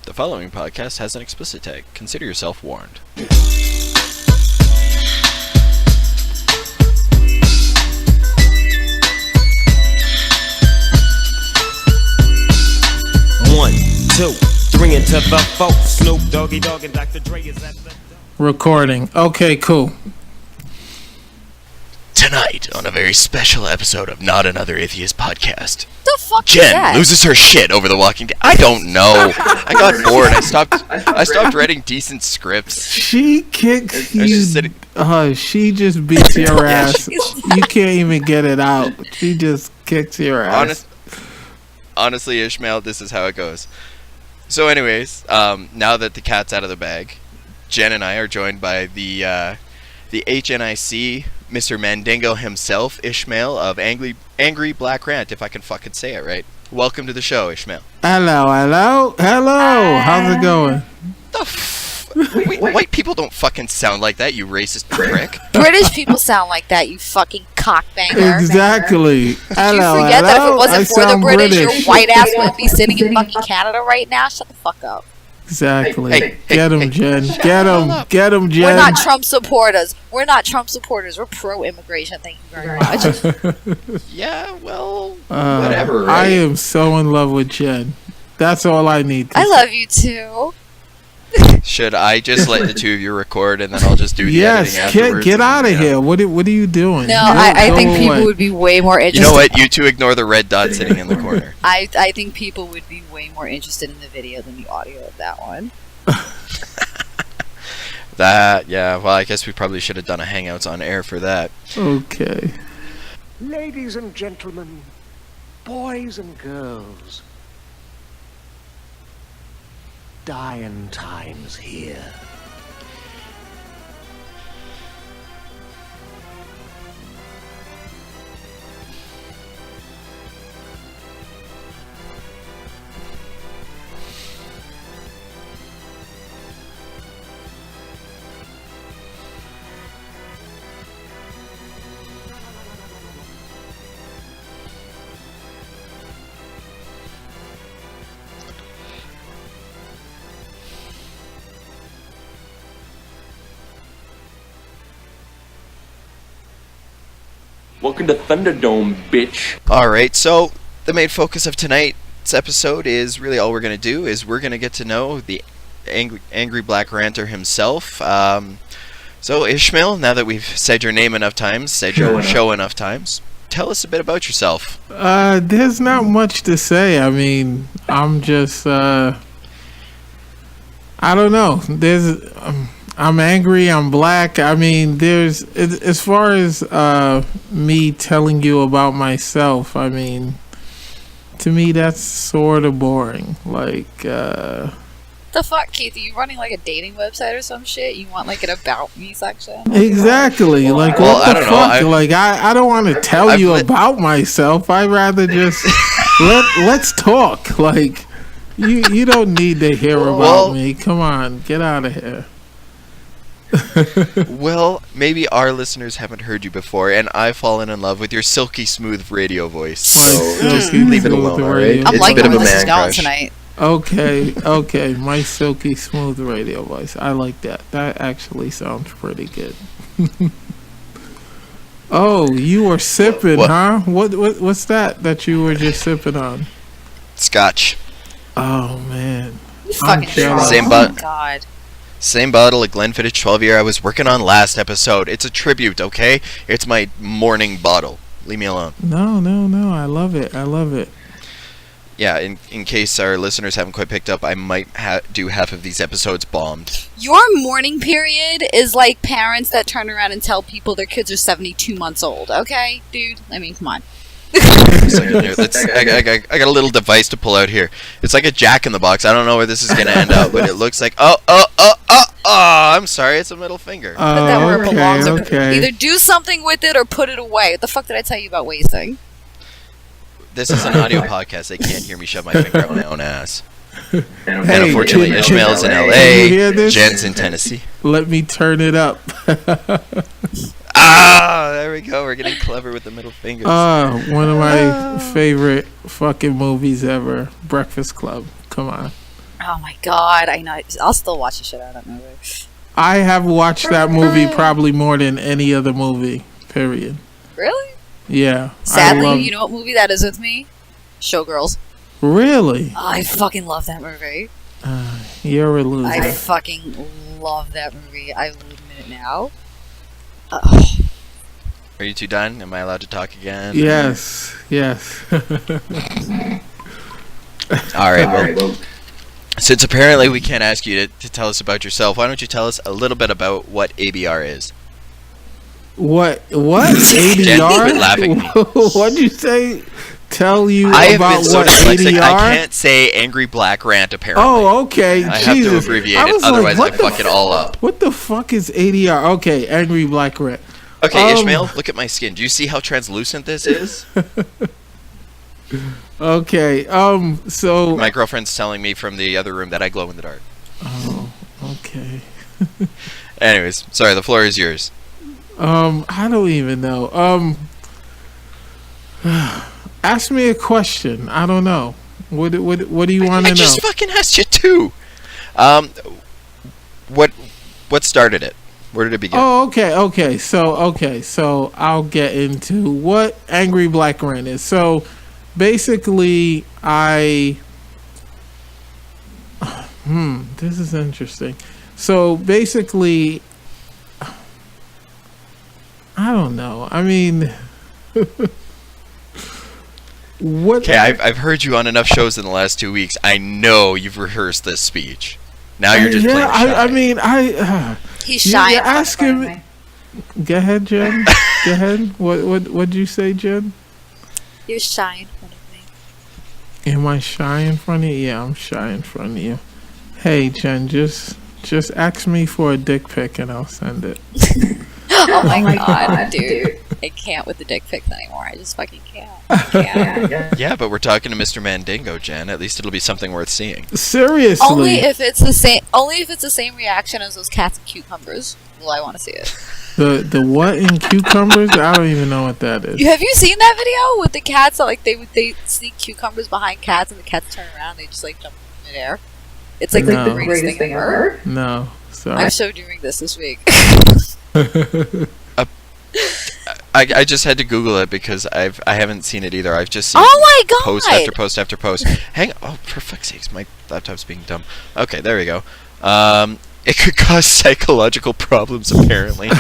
The following podcast has an explicit tag. Consider yourself warned. One, two, three into the four. Snoop Doggy Dogg and Dr. Dre is at the Recording. Okay, cool. Tonight, on a very special episode of Not Another Atheist Podcast, The fuck is Jenn that? loses her shit over The Walking Dead. I don't know. I got bored. I stopped writing decent scripts. She kicks I was you. just sitting- She just beats your Yeah, ass. You can't even get it out. She just kicks your ass. Honestly, Ishmael, this is how it goes. So anyways, now that the cat's out of the bag, Jenn and I are joined by the HNIC, Mr. Mandingo himself, Ishmael of Angry Black Rant, if I can fucking say it right. Welcome to the show, Ishmael. Hello. How's it going? White people don't fucking sound like that, you racist prick. British people sound like that, you fucking cockbanger. Exactly. Did you forget that if it wasn't for the British, your white ass wouldn't be sitting in fucking Canada right now? Shut the fuck up. Exactly. Hey, Get him, Jen. Get him, Jen. We're not Trump supporters. We're pro-immigration. Thank you very much. Yeah, well, whatever, right? I am so in love with Jen. That's all I need to I say. love you too. Should I just let the two of you record and then I'll just do the editing Yes, afterwards? get out of Yeah. here. What are you doing? No, I think Go people away. would be way more interested. You know what? You two ignore the red dot sitting in the corner. I think people would be way more interested in the video than the audio of that one. Well, I guess we probably should have done a Hangouts on air for that. Okay. Ladies and gentlemen, boys and girls, dying times here. Welcome to Thunderdome, bitch. Alright, so the main focus of tonight's episode is really all we're going to do is we're going to get to know the angry Black Ranter himself. So Ishmael, now that we've said your name enough times, said your show enough times, tell us a bit about yourself. There's not much to say. I mean, I'm just, I don't know. I'm angry, I'm black. I mean, as far as me telling you about myself, I mean, to me, that's sort of boring. Like, The fuck, Keith? Are you running like a dating website or some shit? You want like an about me section? exactly. Like, Well, what I the don't know. fuck? Like, I don't want to tell I've you lit- about myself. I'd rather just let's talk. Like, you don't need to hear about Well- me. Come on, get out of here. Well, maybe our listeners haven't heard you before, and I've fallen in love with your silky smooth radio voice. So just leave it alone, alright? I'm It's a liking bit of where a this is man going crush. tonight. Okay, my silky smooth radio voice. I like that. That actually sounds pretty good. Oh, you were sipping, What? huh? What's that you were just sipping on? Scotch. Oh man. You fucking jealous. Same oh butt. my god. Same bottle of Glenfiddich 12-year I was working on last episode. It's a tribute, okay? It's my morning bottle. Leave me alone. No. I love it. Yeah, in case our listeners haven't quite picked up, I might do half of these episodes bombed. Your mourning period is like parents that turn around and tell people their kids are 72 months old. Okay, dude? I mean, come on. A second here. I got a little device to pull out here. It's like a jack in the box. I don't know where this is going to end up, but it looks like... Oh, I'm sorry. It's a middle finger. Put that where it belongs. Or Okay. either do something with it or put it away. What the fuck did I tell you about wasting? This is an audio podcast. They can't hear me shove my finger up my own ass. And Hey, unfortunately, can- Ishmael's in can you LA, hear this? Jen's in Tennessee. Let me turn it up. There we go. We're getting clever with the middle fingers. One of my favorite fucking movies ever, Breakfast Club. Come on. Oh my god, I know. I'll still watch the shit out of that movie. I have watched that movie probably more than any other movie. Period. Really? Yeah. Sadly, you know what movie that is with me? Showgirls. Really? Oh, I fucking love that movie. You're a loser. I fucking love that movie. I will admit it now. Are you two done? Am I allowed to talk again? Yes. All right. Well, since apparently we can't ask you to tell us about yourself, why don't you tell us a little bit about what ABR is? What? Jen, ADR? quit laughing. What'd you say? Tell you I have about been so what dyslexic, ADR? I can't say angry black rant apparently. Oh, okay. I have to Jesus. abbreviate I it, was otherwise like, I fuck it all up. What the fuck is ADR? Okay, angry black rat. Okay, Ishmael, look at my skin. Do you see how translucent this is? Okay, so... My girlfriend's telling me from the other room that I glow in the dark. Oh, okay. Anyways, sorry, the floor is yours. I don't even know. Ask me a question. I don't know. What do you want to know? I just fucking asked you too. What started it? Where did it begin? Oh, okay. So I'll get into what angry black rant is. So basically, this is interesting. So basically, I don't know. I mean, what? Okay, I've heard you on enough shows in the last 2 weeks. I know you've rehearsed this speech. Now you're just playing shy. I mean, He's shy. You're asking me. Go ahead, Jen. Go ahead. What'd you say, Jen? You're shy in front of me. Am I shy in front of you? Yeah, I'm shy in front of you. Hey, Jen, just ask me for a dick pic and I'll send it. Oh my god, dude. I can't with the dick pics anymore. I just fucking can't. Yeah, but we're talking to Mr. Mandingo, Jen. At least it'll be something worth seeing. Seriously. Only if it's the same. Only if it's the same reaction as those cats and cucumbers. Will I want to see it? The what in cucumbers? I don't even know what that is. Have you seen that video with the cats that like they sneak cucumbers behind cats and the cats turn around and they just like jump in midair? It's like No. the greatest thing ever. No, sorry. I showed you this week. I just had to Google it because I haven't seen it either. I've just seen Oh my god! post after post after post. Oh, for fuck's sakes, my laptop's being dumb. Okay, there we go. It could cause psychological problems, apparently.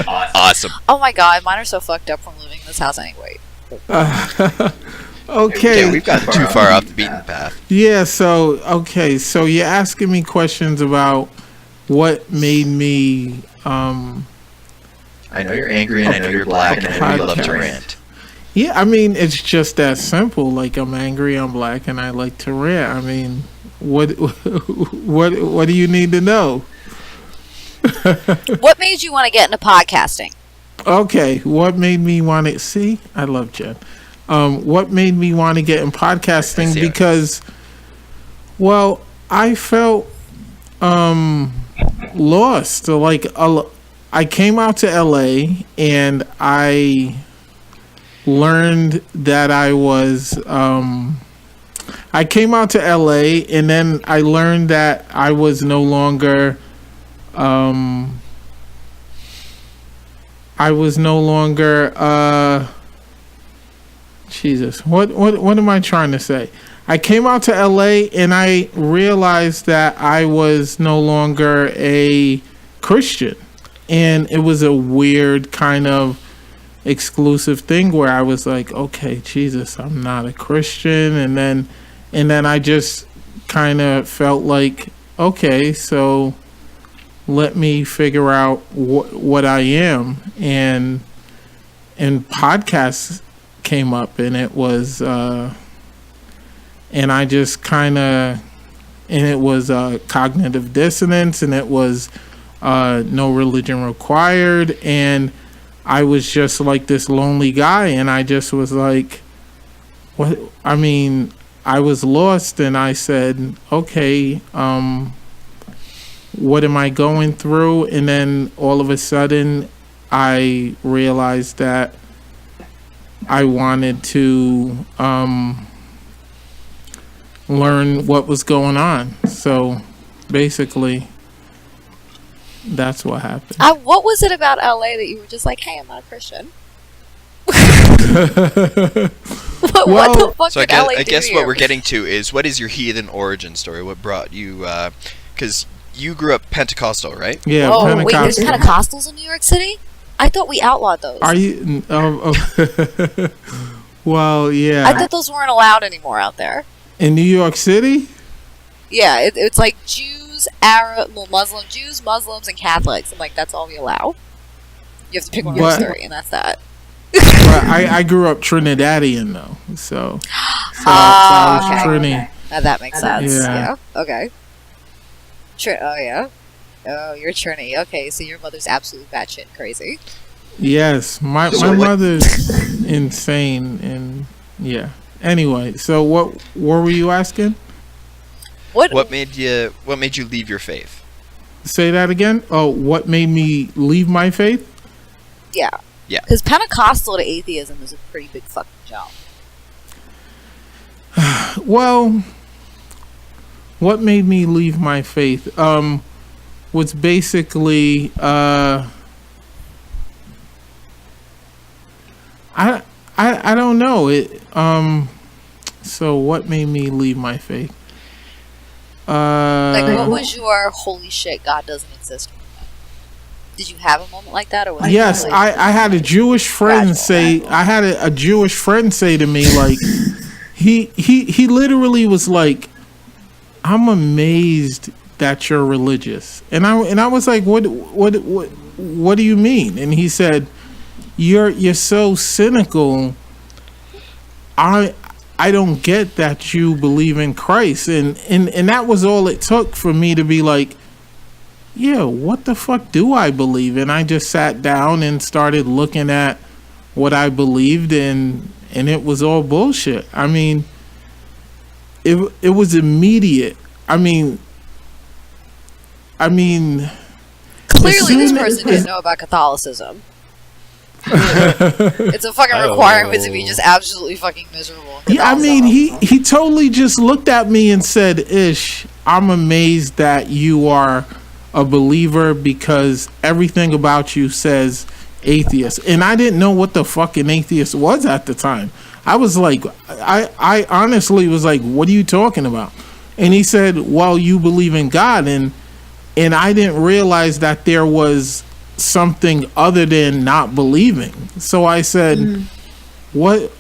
Awesome. Oh my god, mine are so fucked up from living in this house anyway. Okay. Yeah, we've gotten too far off the beaten path. Yeah, so you're asking me questions about what made me I know you're angry, and I know you're black, and I know you love to rant. Yeah, I mean, it's just that simple. Like, I'm angry, I'm black, and I like to rant. I mean, what do you need to know? What made you want to get into podcasting? Okay, what made me want to... See, I love Jen. What made me want to get in podcasting? Because, well, I felt lost. Like, I came out to LA and I learned that I was... I came out to LA and then I learned that I was no longer... Jesus, what am I trying to say? I came out to LA and I realized that I was no longer a Christian. And it was a weird kind of exclusive thing where I was like, okay, Jesus, I'm not a Christian. And then I just kind of felt like, okay, so let me figure out what I am. And podcasts came up, and it was and I just kind of, and it was cognitive dissonance, and it was no religion required, and I was just like this lonely guy, and I just was like, what? I mean, I was lost, and I said, okay, what am I going through? And then all of a sudden I realized that I wanted to learn what was going on. So basically, that's what happened. What was it about LA that you were just like, hey, I'm not a Christian? What the fuck So did LA I do guess here? what we're getting to is, what is your heathen origin story? What brought you? Because you grew up Pentecostal, right? Yeah, Oh, wait, there's Pentecostal. Pentecostals in New York City? I thought we outlawed those. Are you? Well, yeah. I thought those weren't allowed anymore out there. In New York City? Yeah, it's like Jews, Jews, Muslims, and Catholics. I'm like, that's all we allow. You have to pick one of those three, and that's that. Well, I grew up Trinidadian though, so I was okay. Trini. Now that makes sense. Yeah. Yeah. Okay. Oh yeah. Oh, you're Trini. Okay, so your mother's absolutely batshit crazy. Yes, my mother's insane, and yeah. Anyway, so what were you asking? What made you leave your faith? Say that again. Oh, what made me leave my faith? Yeah. Yeah. Because Pentecostal to atheism is a pretty big fucking jump. Well, what made me leave my faith? Was basically I don't know it. So what made me leave my faith? Like, what was your holy shit, God doesn't exist moment? Did you have a moment like that, or was Yes, it I had a Jewish friend say. I had a Jewish friend say to me, like, he literally was like, "I'm amazed that you're religious," and I was like, "What do you mean?" And he said, "You're so cynical. I don't get that you believe in Christ," and that was all it took for me to be like, yeah, what the fuck do I believe? And I just sat down and started looking at what I believed, and it was all bullshit. I mean, it was immediate. I mean, clearly this person didn't know about Catholicism. It's a fucking requirement to be just absolutely fucking miserable. Yeah, I mean, he totally just looked at me and said, "Ish, I'm amazed that you are a believer because everything about you says atheist." And I didn't know what the fucking atheist was at the time. I was like, I honestly was like, "What are you talking about?" And he said, "Well, you believe in God," and I didn't realize that there was something other than not believing. So I said, "What?"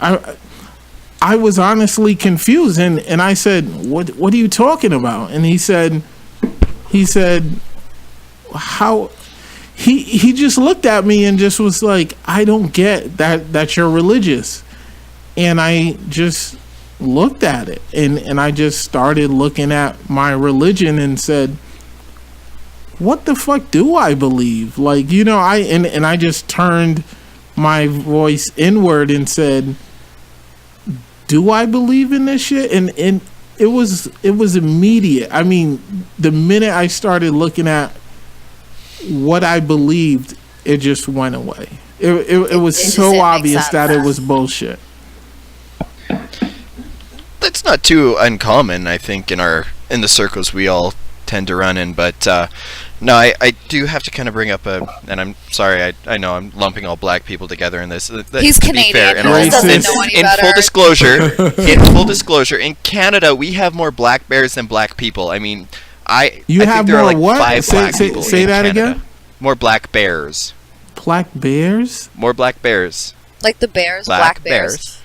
I was honestly confused, and I said, "What are you talking about?" And he said, "How?" He just looked at me and just was like, "I don't get that you're religious." And I just looked at it, and I just started looking at my religion and said, what the fuck do I believe? Like, you know, I just turned my voice inward and said, do I believe in this shit? And it was immediate. I mean, the minute I started looking at what I believed, it just went away. It was so obvious that it was bullshit. That's not too uncommon, I think, in the circles we all tend to run in, but no, I do have to kind of bring up and I'm sorry, I know I'm lumping all black people together in this. He's Canadian. He doesn't know any in better. full disclosure, in Canada we have more black bears than black people. I mean, I have think there more are like what? 5 black people say in that Canada. again? More black bears. Black bears? More black bears. Like the bears, black bears.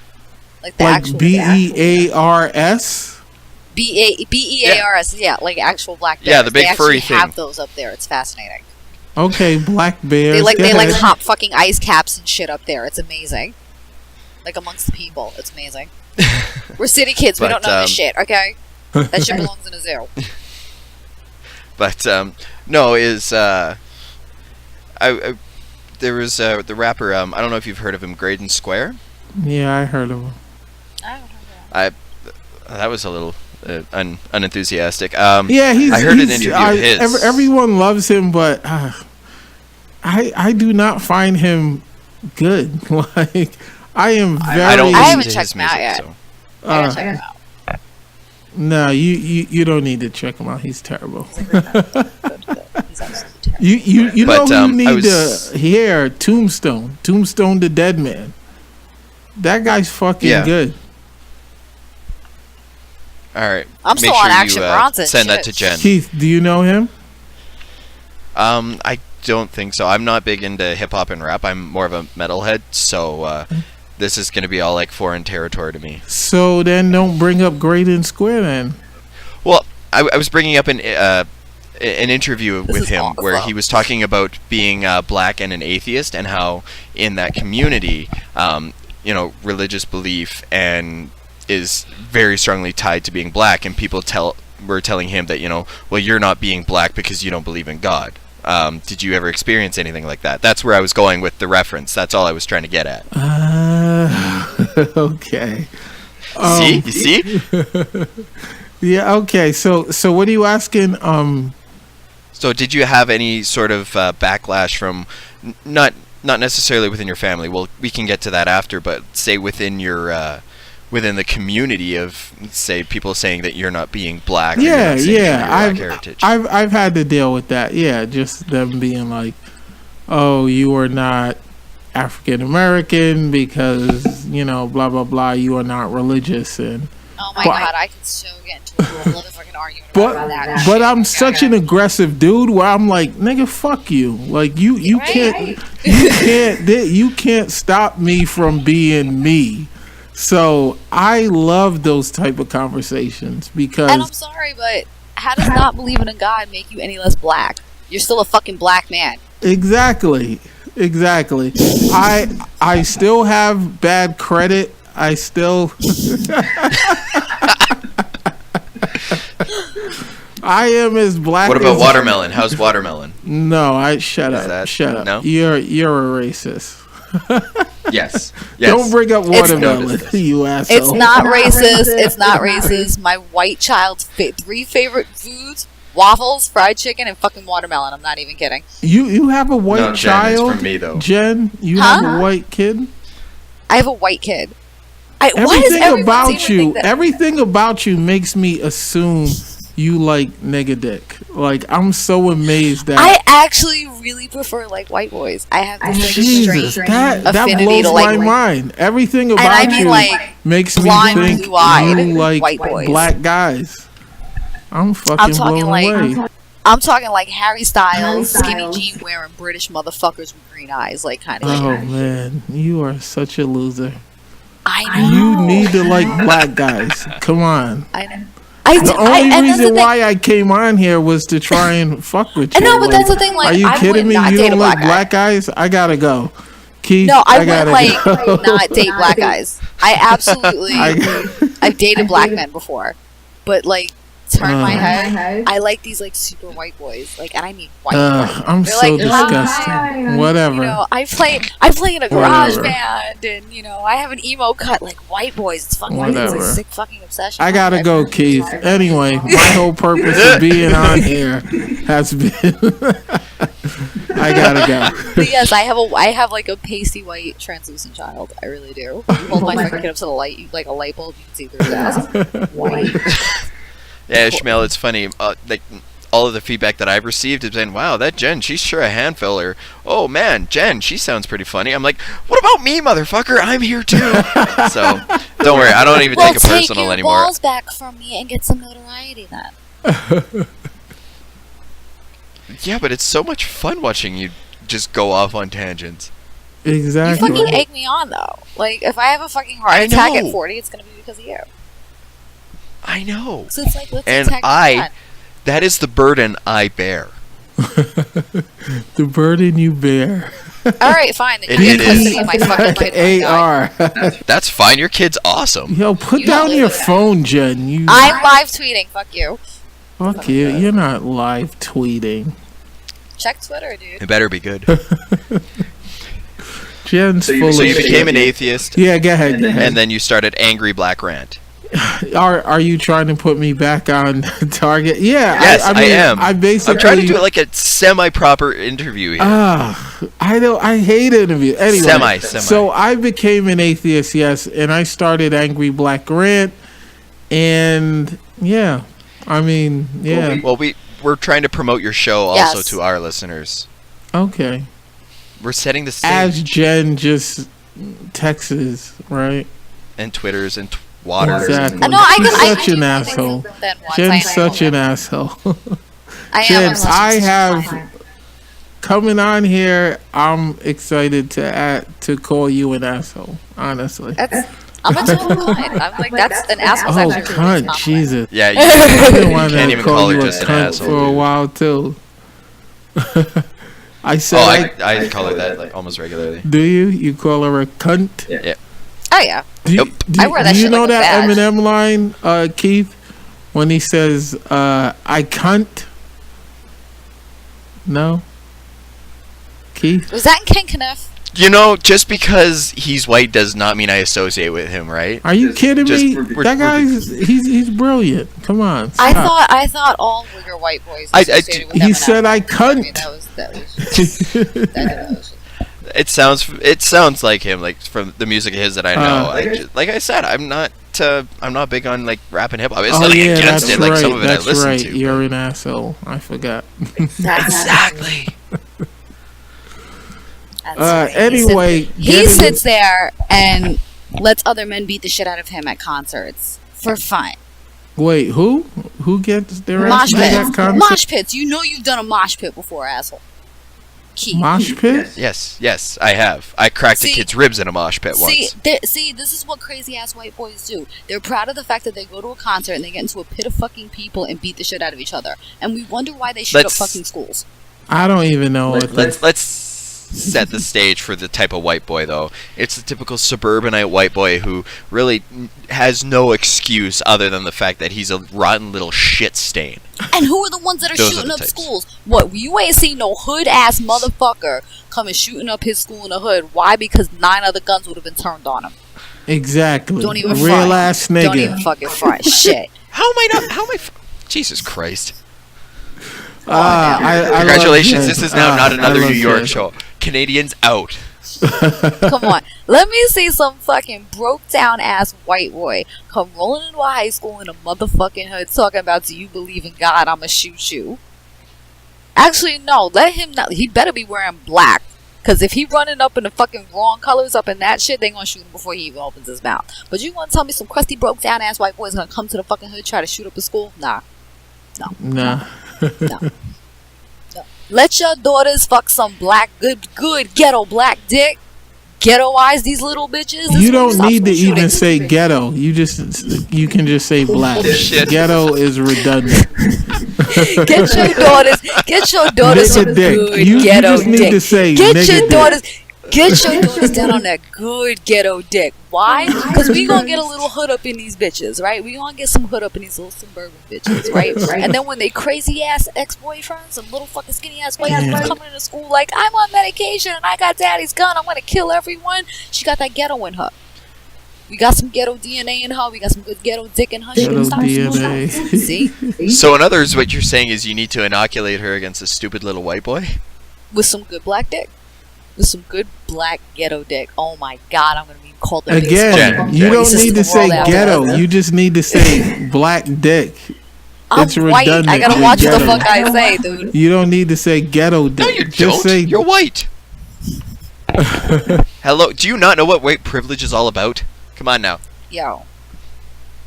Like the Like actual BEARS? BEARS, yeah, like actual black bears. Yeah, the big furry They thing. have those up there. It's fascinating. Okay, black bears. They like hop fucking ice caps and shit up there. It's amazing. Like amongst the people, it's amazing. We're city kids. We don't know this shit. Okay, that shit belongs in a zoo. But no, there was the rapper. I don't know if you've heard of him, Graydon Square. Yeah, I heard of him. I don't know. That was a little unenthusiastic. Yeah, I heard an interview of his. Everyone loves him, but I do not find him good. Like, I am very. I don't I listen haven't to checked his him out music, yet. so. I gotta check him out. No, you don't need to check him out. He's terrible. He's absolutely terrible. You know But, who you need was- to hear? Tombstone the Dead Man. That guy's fucking good. All right. I'm Make still sure on Action you, Bronson. send that shit. to Jen. Keith, do you know him? I don't think so. I'm not big into hip hop and rap. I'm more of a metalhead, so this is going to be all like foreign territory to me. So then don't bring up Graydon Square then. Well, I was bringing up an interview This with is him awful. where he was talking about being black and an atheist, and how in that community, religious belief and is very strongly tied to being black, and people were telling him that well, you're not being black because you don't believe in God. Did you ever experience anything like that? That's where I was going with the reference. That's all I was trying to get at. Okay. See? You see? Yeah, okay. So what are you asking? So did you have any sort of backlash from, not necessarily within your family, well, we can get to that after, but say within your within the community of, say, people saying that you're not being black, or you're not saying that you're black heritage? I've had to deal with that. Yeah, just them being like, "Oh, you are not African American because blah blah blah. You are not religious." And Oh my god, I could so get into a whole motherfucking argument about that. but I'm such an aggressive dude where I'm like, nigga, fuck you. Like you Right. you can't stop me from being me. So I love those type of conversations because And I'm sorry, but how does not believing in God make you any less black? You're still a fucking black man. Exactly. I still have bad credit. I still I am as black. What about as watermelon? How's watermelon? No, shut up. Shut up. No? You're a racist. Yes. Don't bring up watermelon, noticed. you asshole. It's not racist. It's not racist. My white child's three favorite foods: waffles, fried chicken, and fucking watermelon. I'm not even kidding. You have a white No, Jen, it's child, from me, though. Jen. You Huh? have a white kid. I have a white kid. Why does everyone seem to think that? Everything about you makes me assume you like nigga dick. Like I'm so amazed that I actually really prefer like white boys. I have this like, Jesus, strange that affinity blows to like my mind. Everything and about I mean you like makes me blonde, think blue-eyed you like white boys. black guys. I'm fucking I'm talking blown like away. I'm talking like Harry Styles, skinny jean wearing British motherfuckers with green eyes, like kind of. Oh man, you are such a loser. I know. You need to like black guys. Come on. I know. The only and that's the reason thing. why I came on here was to try and fuck with you. I know, but Like, that's the thing. Like, are you I kidding would me? not You date don't a like black guy. black guys? I gotta go. Keith, No, I gotta would go. like not date black guys. I absolutely. I've dated black men before, but like turn my head. I like these like super white boys, like, and I mean white. white. I'm They're so like, disgusting. Whatever. You know, I play in a garage Whatever. band, and I have an emo cut. Like white boys, it's fucking it's Whatever. a sick fucking obsession. I gotta go, Keith. Anyway, my whole purpose of being on here has been I gotta go. But yes, I have like a pasty white translucent child. I really do. You hold my fucking kid up to the light, like a light bulb, you can see through his ass. White. Yeah, Ishmael, it's funny. Like all of the feedback that I've received has been, "Wow, that Jen, she's sure a handful." Or, "Oh man, Jen, she sounds pretty funny." I'm like, "What about me, motherfucker? I'm here too." So don't worry, I don't even take it personal take your anymore. balls back from me and get some notoriety then. Yeah, but it's so much fun watching you just go off on tangents. Exactly. You fucking egg me on though. Like if I have a fucking heart I attack know. at 40, it's gonna be because of you. I know. So it's like let's And attack that. that is the burden I bear. The burden you bear. All right, fine. Then It you get is. custody of my fucking kid. AR. That's fine. Your kid's awesome. Yo, put You don't down live your with that. phone, Jen. You I'm live tweeting. Fuck you. fuck you. You're not live tweeting. Check Twitter, dude. It better be good. Jen's So full you of became shit. an atheist, Yeah, go ahead. and then you started Angry Black Rant. Are you trying to put me back on target? Yeah, Yes, I I mean, am. I basically I'm trying to do it like a semi-proper interview here. I hate interviews. Anyway, Semi. So I became an atheist, yes, and I started Angry Black Rant, and Yeah. I mean, yeah. Well, we're trying to promote your show also Yes. to our listeners. Okay. We're setting the stage. As Jen just texts, right? And Twitters and Waters. Exactly. No, I She's can- such an asshole. Then once Jen's I- such an asshole. I Jen, am. I have coming on here. I'm excited to call you an asshole. Honestly. I'm a total cunt. I'm like, that's an asshole. Oh, cunt, Jesus. Yeah, I didn't want can't to even call call her you a just an cunt asshole, for a dude. while too. I said, I call her that like almost regularly. do you? You call her a cunt? Yeah. Oh yeah. Do, Yep. I wear that do you shit know like a that badge. Eminem line, Keith, when he says, "I cunt"? No. Keith. Was that in King Kniff? You know, just because he's white does not mean I associate with him, right? Are you kidding me? we're- That guy's he's brilliant. Come on. I stop. thought all wigger white boys I- associated with He Eminem. said, "I I mean, cunt." that was that was It sounds like him, like from the music of his that I know. Like I said, I'm not big on like rap and hip hop. It's Oh nothing yeah, against that's it. Like right. some of it That's I listen right. to. You're an asshole. I forgot. Exactly. Anyway, he sits there and lets other men beat the shit out of him at concerts for fun. Wait, who gets their Mosh ass beat at pits. concert? Mosh pits. You know you've done a mosh pit before, asshole. Keith. Mosh pit? Yes, I have. I cracked a See- kid's ribs in a mosh pit once. See, this is what crazy ass white boys do. They're proud of the fact that they go to a concert and they get into a pit of fucking people and beat the shit out of each other. And we wonder why they shoot up Let's- fucking schools. I don't even know what Let's set the stage for the type of white boy, though. It's the typical suburbanite white boy who really has no excuse other than the fact that he's a rotten little shit stain. And who are the ones that are Those are shooting the up types. schools? What, you ain't seen no hood ass motherfucker coming shooting up his school in the hood. Why? Because 9 other guns would have been turned on him. exactly. Don't even Real front. ass Don't even nigga. fucking front. Shit. How am I? Jesus Christ. I Congratulations, love this Jen. is now not I another love New York Jen. show. Canadians out. Come on. Let me see some fucking broke down ass white boy come rolling into a high school in a motherfucking hood talking about, do you believe in God? I'ma shoot you. Actually, no. Let him not. He better be wearing black. Because if he running up in the fucking wrong colors up in that shit, they gonna shoot him before he even opens his mouth. But you gonna tell me some crusty broke down ass white boy is gonna come to the fucking hood try to shoot up a school? Nah. Nah. No. Let your daughters fuck some black, good ghetto black dick. Ghettoize these little bitches. This You is when don't stop need to shooting. even say ghetto. You can just say black. Shit. Ghetto is redundant. Get your daughters some Nigga dick. good You ghetto just need dick. to say Get nigga your dick. daughters down on that good ghetto dick. Why? Because we gonna get a little hood up in these bitches, right? We gonna get some hood up in these little suburban bitches, right? And then when they crazy ass ex-boyfriends, some little fucking skinny ass white boys coming into school like, I'm on medication and I got daddy's gun, I'm gonna kill everyone. She got that ghetto in her. We got some ghetto DNA in her. We got some good ghetto dick in her. She Ghetto don't stop. DNA. See? So in others, what you're saying is you need to inoculate her against a stupid little white boy? With some good black dick. With some good black ghetto dick. Oh my god, I'm gonna be called the biggest Again, fucking you don't racist need in to the say world after ghetto. this. You just need to say black dick. I'm It's white. I redundant gotta with watch what the ghetto. fuck I say, dude. You don't need to say ghetto dick. No, you just don't. say You're white. Hello. Do you not know what white privilege is all about? Come on now. Yo.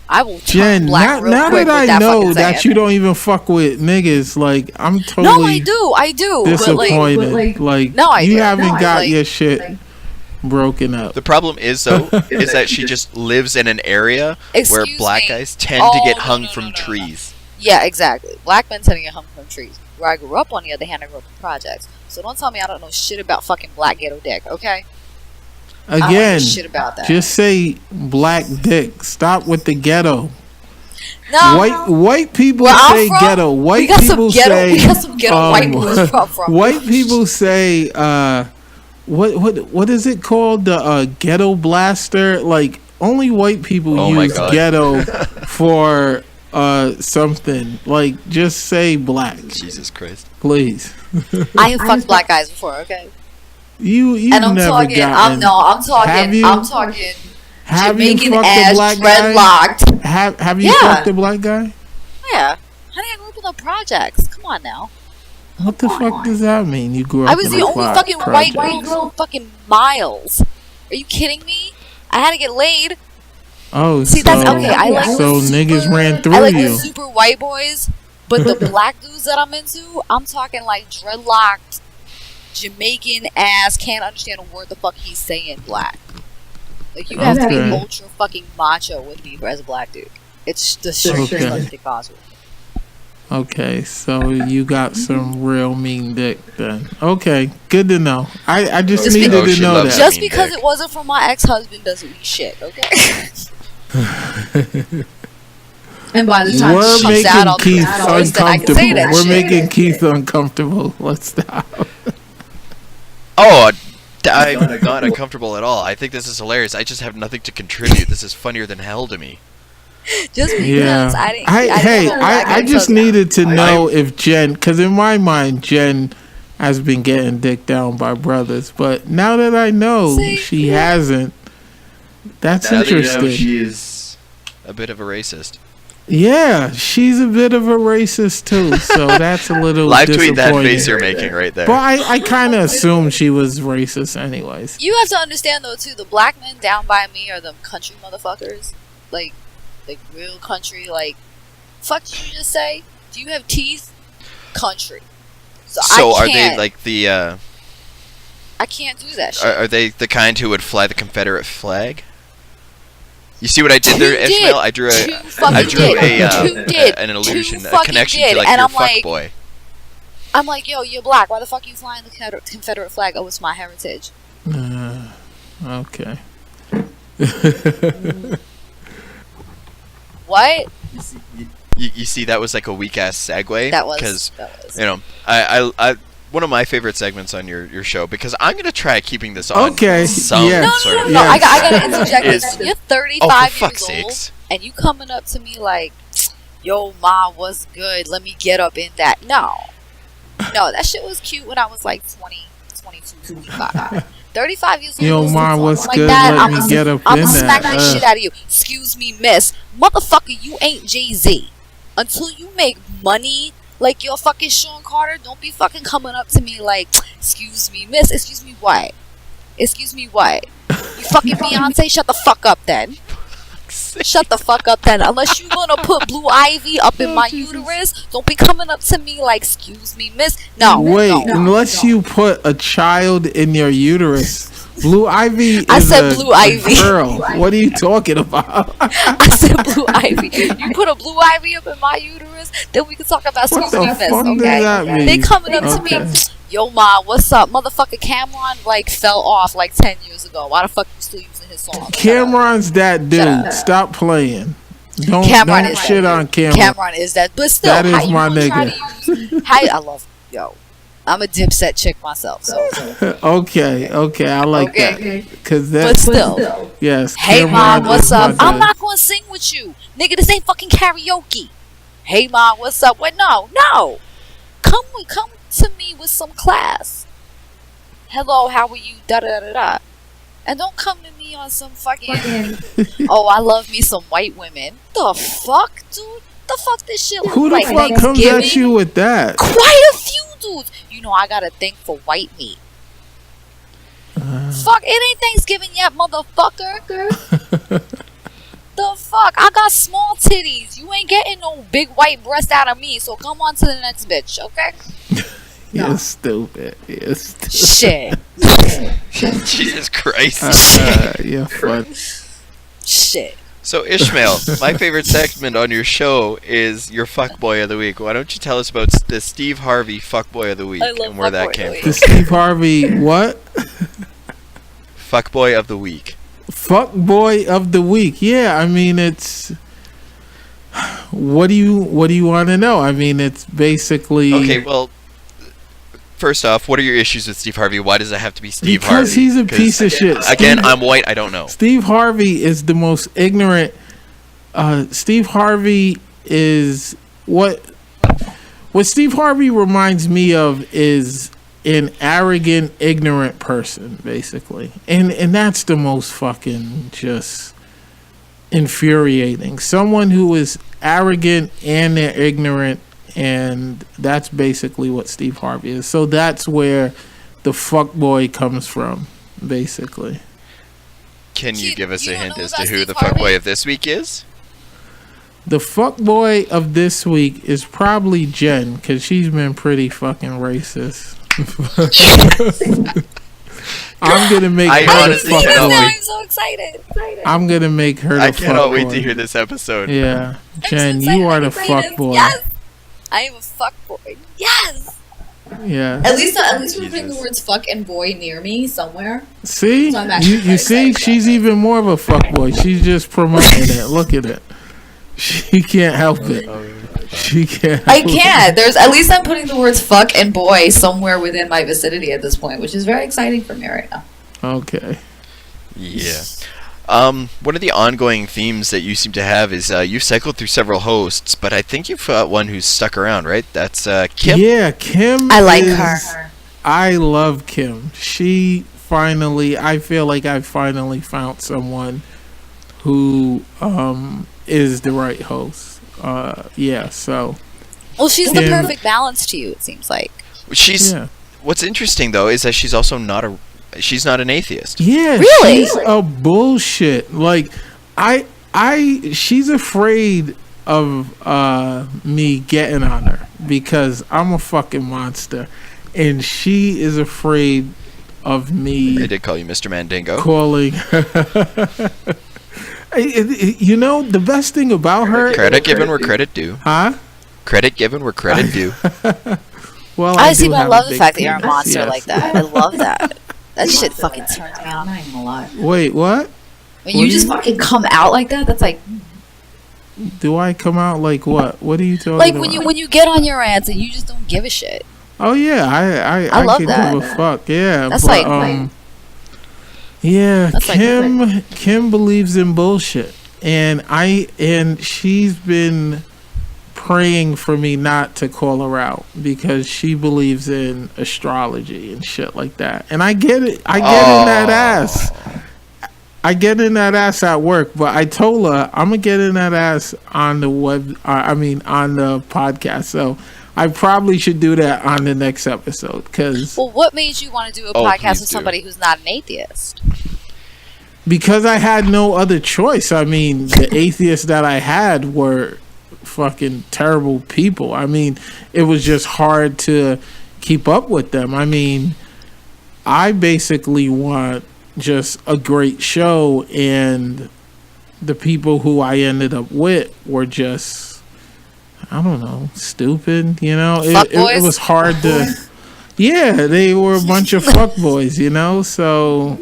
I will turn Jen, black real now quick that with I know fucking that saying. you don't even fuck with niggas, like I'm No, totally I do. But disappointed. Like No, I you do. haven't No, I got like- your shit broken up. The problem is though, is that she just lives in an area where Excuse black me. guys tend to Oh, get no, hung no, from no, no, no. trees. Yeah, exactly. Black men tend to get hung from trees. Where I grew up, on the other hand, I grew up in projects. So don't tell me I don't know shit about fucking black ghetto dick, okay? I don't Again, know shit about that. just say black dick. Stop with the ghetto. no, White people Where I'm say from, ghetto. White we got people some ghetto. say We got some ghetto white boys from. white people say what is it called, the ghetto blaster? Like only white people Oh my use God. ghetto for something. Like just say black, Jesus Christ. please. I have fucked black guys before, okay? You And I'm never talking. gotten. I'm talking. Have you? I'm talking. Have you Jamaican fucked a ass, black guy? dreadlocked. Have you Yeah. fucked a black guy? Yeah. Honey, I grew up in the projects. Come on now. What the fuck does that mean? You grew up I was in the a only fucking white girl for fucking miles. Are you kidding me? I had to get laid. Oh, see, so, that's okay. I like so super, niggas ran through I like you. the super white boys, but the black dudes that I'm into, I'm talking like dreadlocked, Jamaican ass, can't understand a word the fuck he's saying black. Like, you have to be ultra fucking macho with me as a black dude. It's the straight fucking possible. Okay, so you got some real mean dick then. Okay, good to know. I just needed to know that. Just because it wasn't from my ex-husband doesn't mean shit, okay? And by the time we're she comes out, Keith uncomfortable. We're making Keith uncomfortable. Let's stop. Oh, I'm not uncomfortable at all. I think this is hilarious. I just have nothing to contribute. This is funnier than hell to me. Just because I just needed to know if Jen, because in my mind, Jen has been getting dick down by brothers, but now that I know she hasn't, that's interesting. That she is a bit of a racist. Yeah, she's a bit of a racist too, so that's a little live tweet that face you're making right there. But I kind of assumed she was racist anyways. You have to understand though too, the black men down by me are the country motherfuckers. Like real country, like, fuck did you just say? Do you have teeth? Country. So are they like the I can't do that shit. Are they the kind who would fly the Confederate flag? You see what I did there, Ishmael? I drew an illusion, a connection to like your fuckboy. I'm like, yo, you're black. Why the fuck are you flying the Confederate flag? Oh, it's my heritage. Okay. What? You see, that was like a weak ass segue. That was. Because you know, I one of my favorite segments on your show, because I'm gonna try keeping this on. Okay. Some sort of. No. I gotta interject this. When you're 35 years old sakes. and you coming up to me like, "Yo, ma, what's good? Let me get up in that." No, that shit was cute when I was like 20, 22, 25. 35 years old. Yo, ma, what's like good? That, Let me get up in that. I'm smack the shit out of you. Excuse me, miss. Motherfucker, you ain't Jay-Z. Until you make money like you're fucking Sean Carter, don't be fucking coming up to me like, excuse me, miss. Excuse me, what? Excuse me, what? You fucking Beyonce? Shut the fuck up then. Shut the fuck up then. Unless you gonna put Blue Ivy up in my uterus, don't be coming up to me like, excuse me, miss. No. Wait, unless you put a child in your uterus. Blue Ivy is Blue Ivy. Girl. What are you talking about? I said Blue Ivy. You put a Blue Ivy up in my uterus, then we can talk about excuse me, miss. Okay. They coming up to me. Yo, ma, what's up? Motherfucker Cameron, like, fell off, like, 10 years ago. Why the fuck you still using his song? Cameron's that dude. Stop playing. Don't shit on Cameron. Cameron is that. But still, that is my nigga. I love, yo. I'm a Dipset chick myself, so. Okay, I like that. Cause but still. Yes. Hey, Cameron, mom, what's up? I'm not going to sing with you. Nigga, this ain't fucking karaoke. Hey, mom, what's up? What? No. Come to me with some class. Hello, how are you? Da-da-da-da. And don't come to me on some fucking oh, I love me some white women. The fuck, dude? The fuck this shit look like? Who the fuck comes at you with that? Quite a few dudes. You know, I got a thing for white meat. Fuck, it ain't Thanksgiving yet, motherfucker. The fuck? I got small titties. You ain't getting no big white breast out of me, so come on to the next bitch, okay? You're stupid. Shit. Jesus Christ. You're fun. Shit. So, Ishmael, my favorite segment on your show is your fuckboy of the week. Why don't you tell us about the Steve Harvey fuckboy of the week and where that came from? The Steve Harvey what? Fuckboy of the week. Fuckboy of the week. Yeah, I mean it's. What do you want to know? I mean it's basically. Okay, well. First off, what are your issues with Steve Harvey? Why does it have to be Steve Harvey? Because he's a piece of shit. Again, I'm white. I don't know. Steve Harvey is the most ignorant. Steve Harvey is what Steve Harvey reminds me of is an arrogant, ignorant person, basically, and that's the most fucking just infuriating. Someone who is arrogant and they're ignorant, and that's basically what Steve Harvey is. So that's where the fuckboy comes from, basically. Can you give us you a don't hint know as about to who Steve the Harvey? fuckboy of this week is? The fuckboy of this week is probably Jen, because she's been pretty fucking racist. I'm gonna make I her the honestly cannot fuckboy. Now I'm so excited. I'm gonna make her the I cannot wait fuckboy. to hear this episode. Yeah, I'm so Jen, excited, you are the I'm excited. fuckboy. Yes, I am a fuckboy. Yes. Yeah. At least we're putting the Jesus. words "fuck" and "boy" near me somewhere. See, So I'm actually you quite see, excited she's about it. even more of a fuckboy. She's just promoting it. Look at it. She can't help it. She can't. I help it. can't. There's at least I'm putting the words "fuck" and "boy" somewhere within my vicinity at this point, which is very exciting for me right now. Okay. Yeah. One of the ongoing themes that you seem to have is you've cycled through several hosts, but I think you've got one who's stuck around, right? That's Kim. Yeah, Kim. I like is- her. I love Kim. She finally. I feel like I finally found someone who is the right host. Yeah. So. Well, she's the Kim. perfect balance to you. It seems like. She's. Yeah. What's interesting though is that she's also not a. She's not an atheist. Yeah, Really? she's a bullshit. Like, she's afraid of me getting on her because I'm a fucking monster, and she is afraid of I me did call you Mr. Mandingo. calling. You know, the best thing about her, Credit given where credit due. huh? Credit given where credit due. Well, I see, do but I have love a the big fact that you're a penis, monster yes. like that. I love that. That shit fucking turns me on. I'm not even gonna lie. Wait, what? When What you do just you- fucking come out like that, that's like Do I come out like what? What are you talking Like about? when you get on your rants and you just don't give a shit. Oh yeah, I love could that. give a fuck. Yeah, That's but, like- yeah, That's like- Kim believes in bullshit, and she's been praying for me not to call her out because she believes in astrology and shit like that. And I get it. I get in that ass. I get in that ass at work, but I told her I'm gonna get in that ass on the web. On the podcast. So I probably should do that on the next episode because Well, what made you want to do a Oh, podcast please with do. somebody who's not an atheist? I had no other choice. I mean, the atheists that I had were fucking terrible people. I mean, it was just hard to keep up with them. I mean, I basically want just a great show, and the people who I ended up with were just, I don't know, stupid. You know, it Fuckboys? was hard to. Yeah, they were a bunch of fuckboys, you know. So,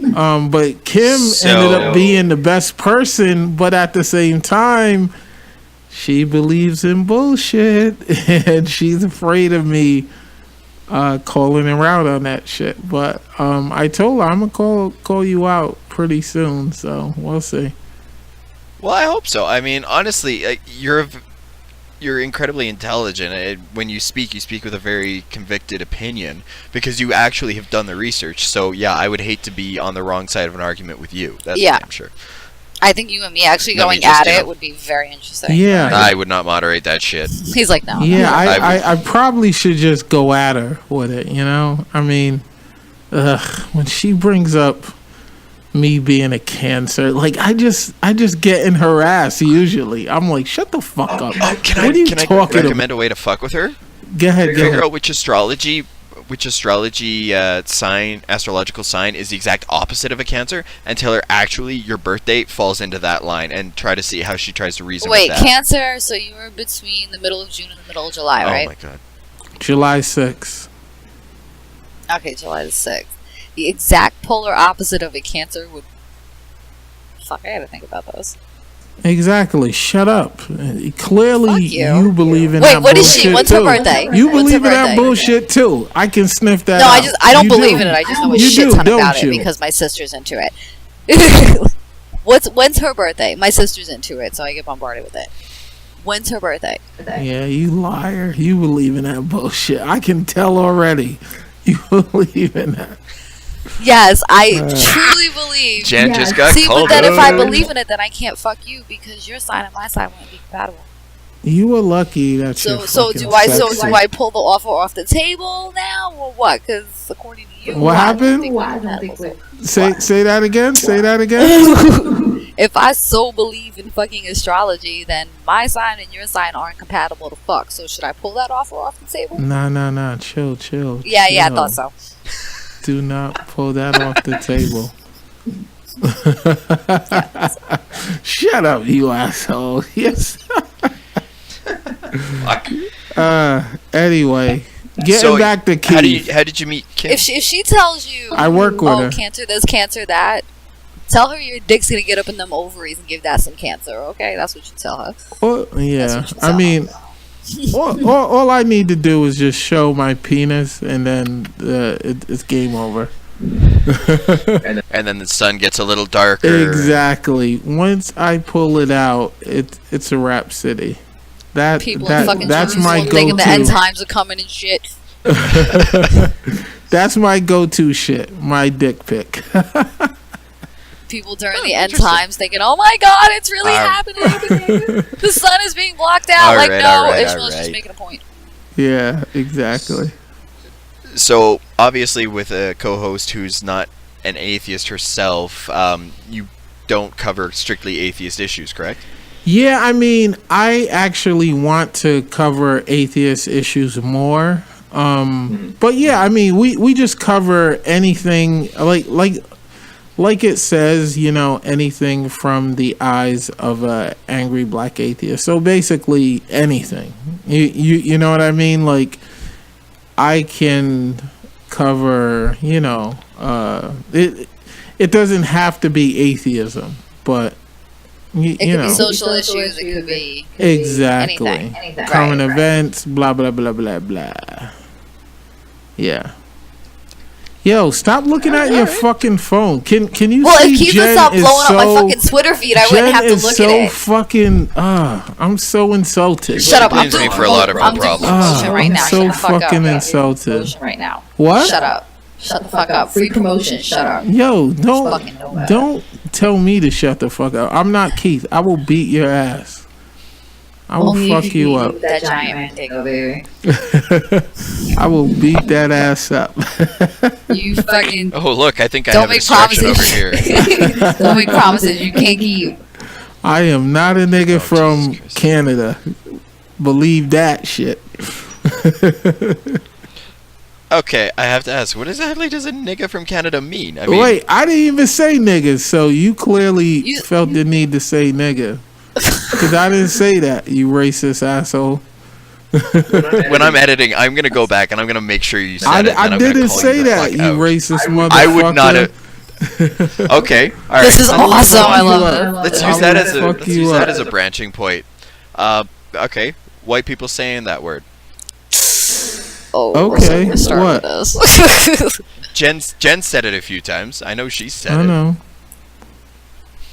but Kim ended up being the best person, but at the same time, she believes in bullshit, and she's afraid of me calling her out on that shit. But I told her I'm gonna call you out pretty soon, so we'll see. Well, I hope so. I mean, honestly, you're incredibly intelligent. When you speak with a very convicted opinion because you actually have done the research. So yeah, I would hate to be on the wrong side of an argument with you. That's Yeah. for sure. I think you and me actually Let me going just, at you it know- would be very interesting. Yeah, I would not moderate that shit. He's like, no. yeah. I I probably should just go at her with it. You know, I mean, when she brings up me being a Cancer, like I just get in her ass. Usually, I'm like, shut the fuck up. What are you Can I talking about? recommend a way to fuck with her? Go ahead, go Figure ahead. out which astrological sign is the exact opposite of a Cancer, and tell her actually your birth date falls into that line, and try to see how she tries to reason Wait, with that. Cancer. So you were between the middle of June and the middle of July, right? Oh my god. July 6th. Okay, July the 6th. The exact polar opposite of a Cancer would. Fuck, I gotta think about those. Exactly. Shut up. Clearly, Fuck you. believe in Wait, that what is bullshit she? What's her too. birthday? You What's believe her in that birthday? bullshit too. I can sniff that No, out. I don't You believe do. in it. I just know a You shit do, ton about don't it you? because my sister's into it. When's her birthday? My sister's into it, so I get bombarded with it. When's her birthday? Yeah, you liar. You believe in that bullshit. I can tell already. You believe in that. Yes, I truly believe. Jen just got See, but called then if I out. believe in it, then I can't fuck you because your sign and my sign wouldn't be compatible. You were lucky that So do I pull the offer off the table now or what? Because according to you, What happened? Say that again. Say that again. If I so believe in fucking astrology, then my sign and your sign aren't compatible to fuck. So should I pull that offer off the table? Nah. Chill. Yeah, I thought so. Do not pull that off the table. Shut up, you asshole. Yes. Anyway, getting back to Keith. How did you meet Kim? If she tells you, I work with her. Cancer this, cancer that, tell her your dick's gonna get up in them ovaries and give that some cancer. Okay, that's what you tell her. Well, yeah. I mean, all I need to do is just show my penis, and then it's game over. And then the sun gets a little darker. Exactly. Once I pull it out, it's a rap city. That's my go-to. Thinking the end times are coming and shit. That's my go-to shit. My dick pic. People during the end times thinking, "Oh my God, it's really happening! The sun is being blocked out." Ishmael's just making a point. Yeah, exactly. So obviously, with a co-host who's not an atheist herself, you don't cover strictly atheist issues, correct? Yeah, I mean, I actually want to cover atheist issues more. But yeah, I mean, we just cover anything like it says, anything from the eyes of a angry black atheist. So basically anything. You know what I mean? Like, I can cover, it doesn't have to be atheism, but it could be social issues. It could be exactly anything. Current events. Blah blah blah blah blah. Yeah. Yo, stop looking at your fucking phone. Can you see if Keith Jen would stop blowing up my so fucking Twitter feed, I wouldn't have to look at it. Fucking, I'm so insulted. Shut up! I'm doing for a lot of her problems. I'm so fucking insulted Right now. What? Shut up. Shut the fuck up. Free promotion. Shut up. Yo, don't tell me to shut the fuck up. I'm not Keith. I will beat your ass. I will fuck you up. That giant man dick over here. I will beat that ass up. You fucking. Oh look, I think I have a distraction over here. Don't make promises you can't keep. I am not a nigga from Canada. Believe that shit. Okay, I have to ask, what exactly does a nigga from Canada mean? I mean, wait, I didn't even say nigga, so you clearly felt the need to say nigga. Because I didn't say that, you racist asshole. When I'm editing, I'm going to go back and I'm going to make sure you said it. I didn't say that, you racist motherfucker. I would not have. Okay, all right. This is awesome. I love it. Let's use that as a branching point. Okay, white people saying that word. Oh, okay. What? Jen said it a few times. I know she said it. I know.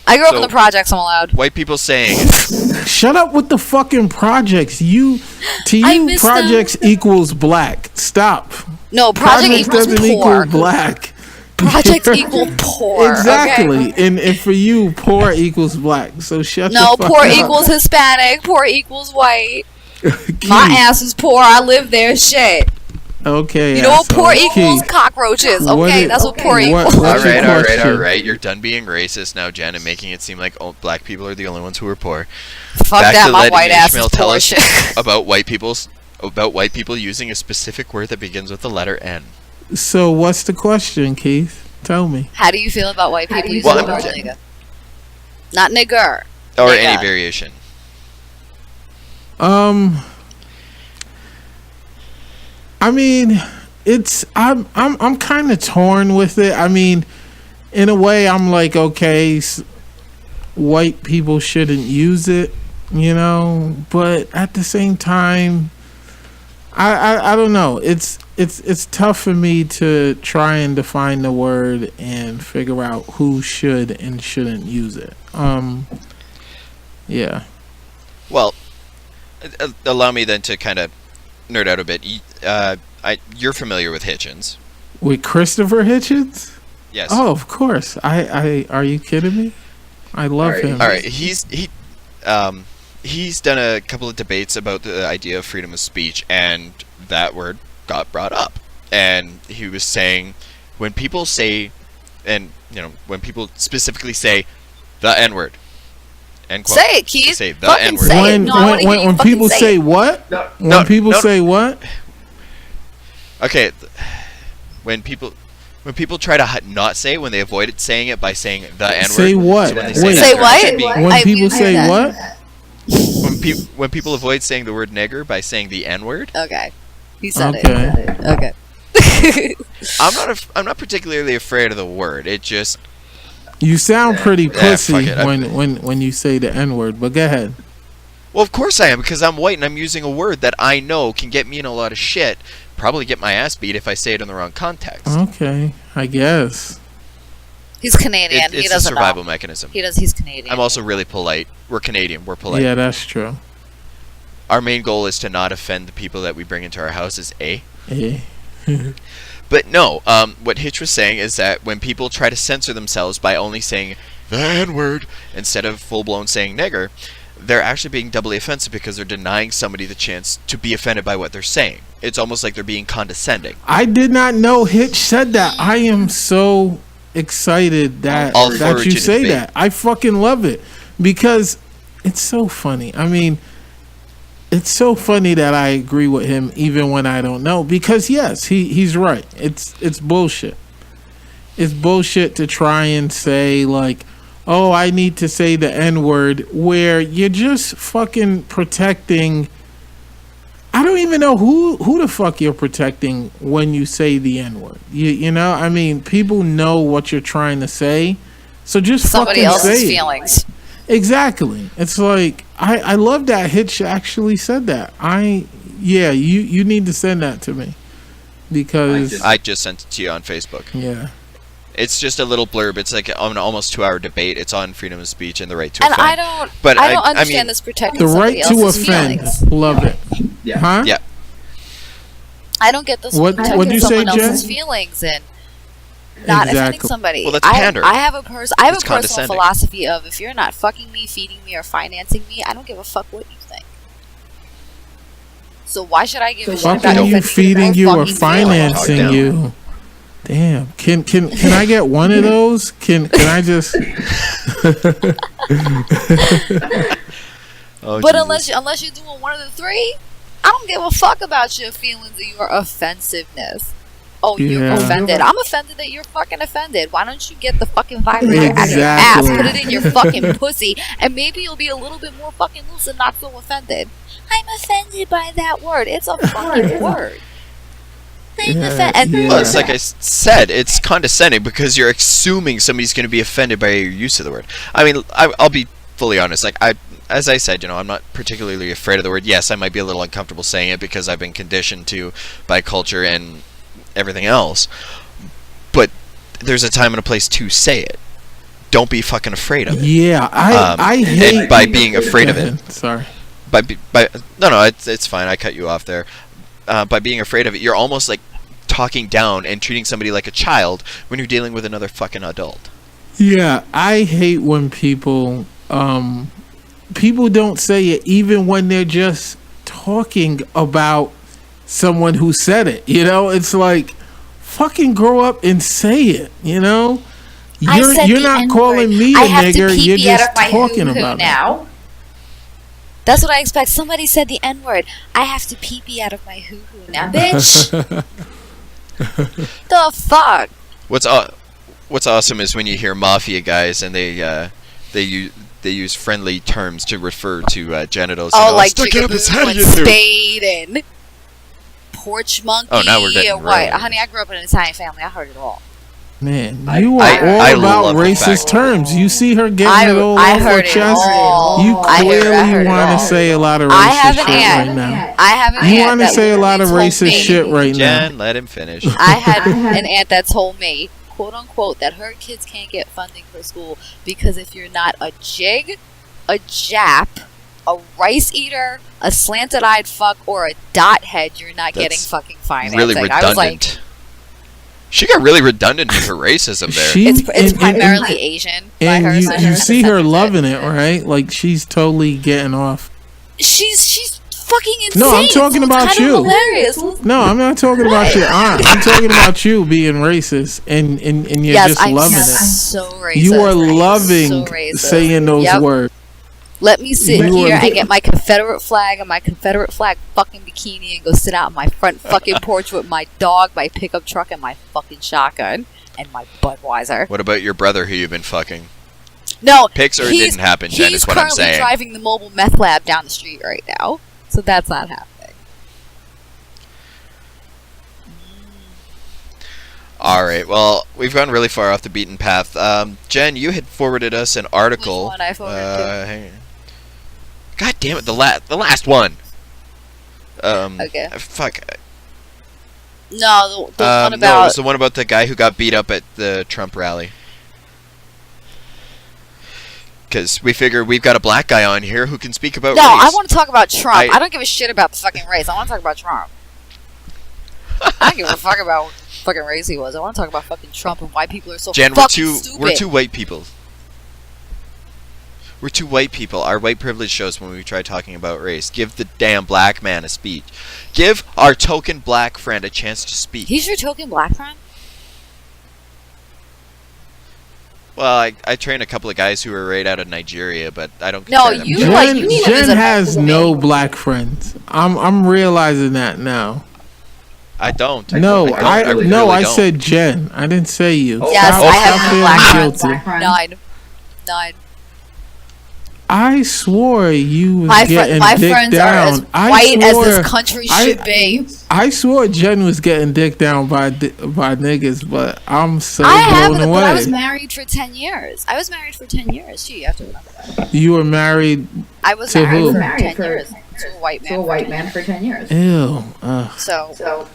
I grew up in the projects. I'm allowed. White people saying it. Shut up with the fucking projects. To you, projects equals black. Stop. No, project equals doesn't poor. equal black. Projects equal poor. Exactly. Okay? And for you, poor equals black. So shut the fuck up. No, poor equals Hispanic. Poor equals white. My ass is poor. I live there. Shit. Okay. You know what poor equals? Cockroaches. Okay, that's what poor equals. All right. You're done being racist now, Jen, and making it seem like black people are the only ones who are poor. Fuck Back that. to My white ass Ishmael is tell poor. us Shit. about white people using a specific word that begins with the letter N. So what's the question, Keith? Tell me. How do you feel about white people using Well, the word nigga? Not nigger. Or Nigga. any variation. I mean, I'm kind of torn with it. I mean, in a way, I'm like, okay, white people shouldn't use it, but at the same time, I don't know. It's tough for me to try and define the word and figure out who should and shouldn't use it. Yeah. Well, allow me then to kind of nerd out a bit. You're familiar with Hitchens. With Christopher Hitchens? Yes. Oh, of course. I are you kidding me? I love him. All right. He he's done a couple of debates about the idea of freedom of speech, and that word got brought up. And he was saying, when people say, and when people specifically say the N-word, end quote. Say it, Keith. Say the Fucking N-word. say it. No, I wanna hear you When fucking people say say it. what? No, When people no. say what? Okay, when people try to not say, when they avoid it saying it by saying the N-word. Say what? So when they Wait. that, Say they're what? actually being- When I people heard say that. what? when people avoid saying the word nigger by saying the N-word. Okay. He said Okay. it. Okay. I'm not particularly afraid of the word. It just You sound pretty pussy fuck it. when you say the N-word, but go ahead. Well, of course I am, because I'm white and I'm using a word that I know can get me in a lot of shit. Probably get my ass beat if I say it in the wrong context. Okay, I guess. He's Canadian. He It's a doesn't survival know. mechanism. He's Canadian. I'm also really polite. We're Canadian. We're polite. Yeah, that's true. Our main goal is to not offend the people that we bring into our houses, eh? Yeah. But no, what Hitch was saying is that when people try to censor themselves by only saying the N-word instead of full-blown saying nigger, they're actually being doubly offensive because they're denying somebody the chance to be offended by what they're saying. It's almost like they're being condescending. I did not know Hitch said that. I am so excited that I'll forward you you the say debate. that. I fucking love it because it's so funny. I mean, it's so funny that I agree with him even when I don't know, because yes, he's right. It's bullshit. It's bullshit to try and say like, oh, I need to say the N-word, where you're just fucking protecting. I don't even know who the fuck you're protecting when you say the N-word. You know, I mean, people know what you're trying to say, so just Somebody fucking else's say it. feelings. Exactly. It's like I love that Hitch actually said that. You need to send that to me because I just sent it to you on Facebook. yeah. It's just a little blurb. It's like an almost 2-hour debate. It's on freedom of speech and the right to And offend. I don't I understand mean, this protecting The somebody right to else's offend. feelings. Love it. Yeah. Huh? Yeah. I don't get this What'd protecting you say, someone else's Jen? feelings and not offending Exactly. somebody. Well, that's I pandering. have a It's personal condescending. philosophy of, if you're not fucking me, feeding me, or financing me, I don't give a fuck what you think. So why should I give a shit about Fucking you, offending feeding you, or fucking financing down. you. Damn. Can I get one of those? Can I just? Oh, But Jesus. unless you're doing one of the three, I don't give a fuck about your feelings or your offensiveness. Oh, you're Yeah. offended. I'm offended that you're fucking offended. Why don't you get the fucking vibrator out of your ass, Exactly. put it in your fucking pussy, and maybe you'll be a little bit more fucking loose and not so offended. I'm offended by that word. It's a fucking word. I'm Yeah, offended. yeah. Well, it's like I said, it's condescending because you're assuming somebody's going to be offended by your use of the word. I mean, I'll be fully honest. Like as I said, I'm not particularly afraid of the word. Yes, I might be a little uncomfortable saying it because I've been conditioned to by culture and everything else. But there's a time and a place to say it. Don't be fucking afraid of it. Yeah, I And hate by being afraid of it. Sorry. No, it's fine. I cut you off there. By being afraid of it, you're almost like talking down and treating somebody like a child when you're dealing with another fucking adult. Yeah, I hate when people don't say it even when they're just talking about someone who said it. You know, it's like fucking grow up and say it, you know? You're not calling me a nigger, you're just talking about it. now. That's what I expect. Somebody said the N-word. I have to pee-pee out of my hoo-hoo now, bitch. The fuck? What's awesome is when you hear mafia guys and they use friendly terms to refer to genitals. Oh, and like stick it up his head, jigaboo you and two. spade and porch monkey. Oh, now we're getting or what? real. Honey, I grew up in an Italian family. I heard it all. Man, you are I all about love the racist fact- terms. You see her getting it all I off her heard it chest. all. You I clearly heard it want all. to say a lot of I racist have shit an aunt. right now. I have an You aunt want to that say a lot of literally told racist me- shit right now. Jen, let him finish. I had an aunt that told me, quote unquote, that her kids can't get funding for school because if you're not a jig, a jap, a rice eater, a slanted-eyed fuck, or a dot head, you're not getting That's fucking financing. Really I was like, redundant. She got really redundant with her racism there. it's primarily Asian by And her. you so see her her descendants. loving it, right? Like she's totally getting off. she's fucking insane. No, I'm talking so about it's kind you. of hilarious. No, I'm not talking about your aunt. I'm talking about you being racist and you're just loving I'm it. so racist. You are I'm loving so racist. saying those Yep. words. Let me sit You here are- and get my Confederate flag and my Confederate flag fucking bikini and go sit out on my front fucking porch with my dog, my pickup truck, and my fucking shotgun and my Budweiser. What about your brother who you've been fucking? No, Pics or it he's- didn't happen, Jen, He's is what I'm currently saying. driving the mobile meth lab down the street right now, so that's not happening. Alright, well, we've gone really far off the beaten path. Jen, you had forwarded us an article. Which one I forwarded to? hang on. God damn it, the last one! Okay. Fuck. No, the one No, it about was the one about the guy who got beat up at the Trump rally. Because we figure we've got a black guy on here who can speak about No, race. I want to talk about Trump. I- I don't give a shit about the fucking race. I want to talk about Trump. I don't give a fuck about what fucking race he was. I want to talk about fucking Trump and why people are so Jen, fucking stupid. we're two white people. We're two white people. Our white privilege shows when we try talking about race. Give the damn black man a speech. Give our token black friend a chance to speak. He's your token black friend? Well, I train a couple of guys who are right out of Nigeria, but I don't No, consider them you Jen. like- you need to Jen visit has her. no black friends. I'm realizing that now. I don't. No, I really I don't. said Jen. I didn't say you. Yes, Stop- I stop have feeling black guilty. friends. Nine. I swore you was My getting friends dicked are as down. I white as swore- this country should be. I swore Jen was getting dicked down by niggas, but I'm so I haven't, blown but I away. was married for 10 years. I was married for 10 years. Gee, you have to remember that. You were married. I was To married who? for 10 years to a white man. for 10 years. Ew. So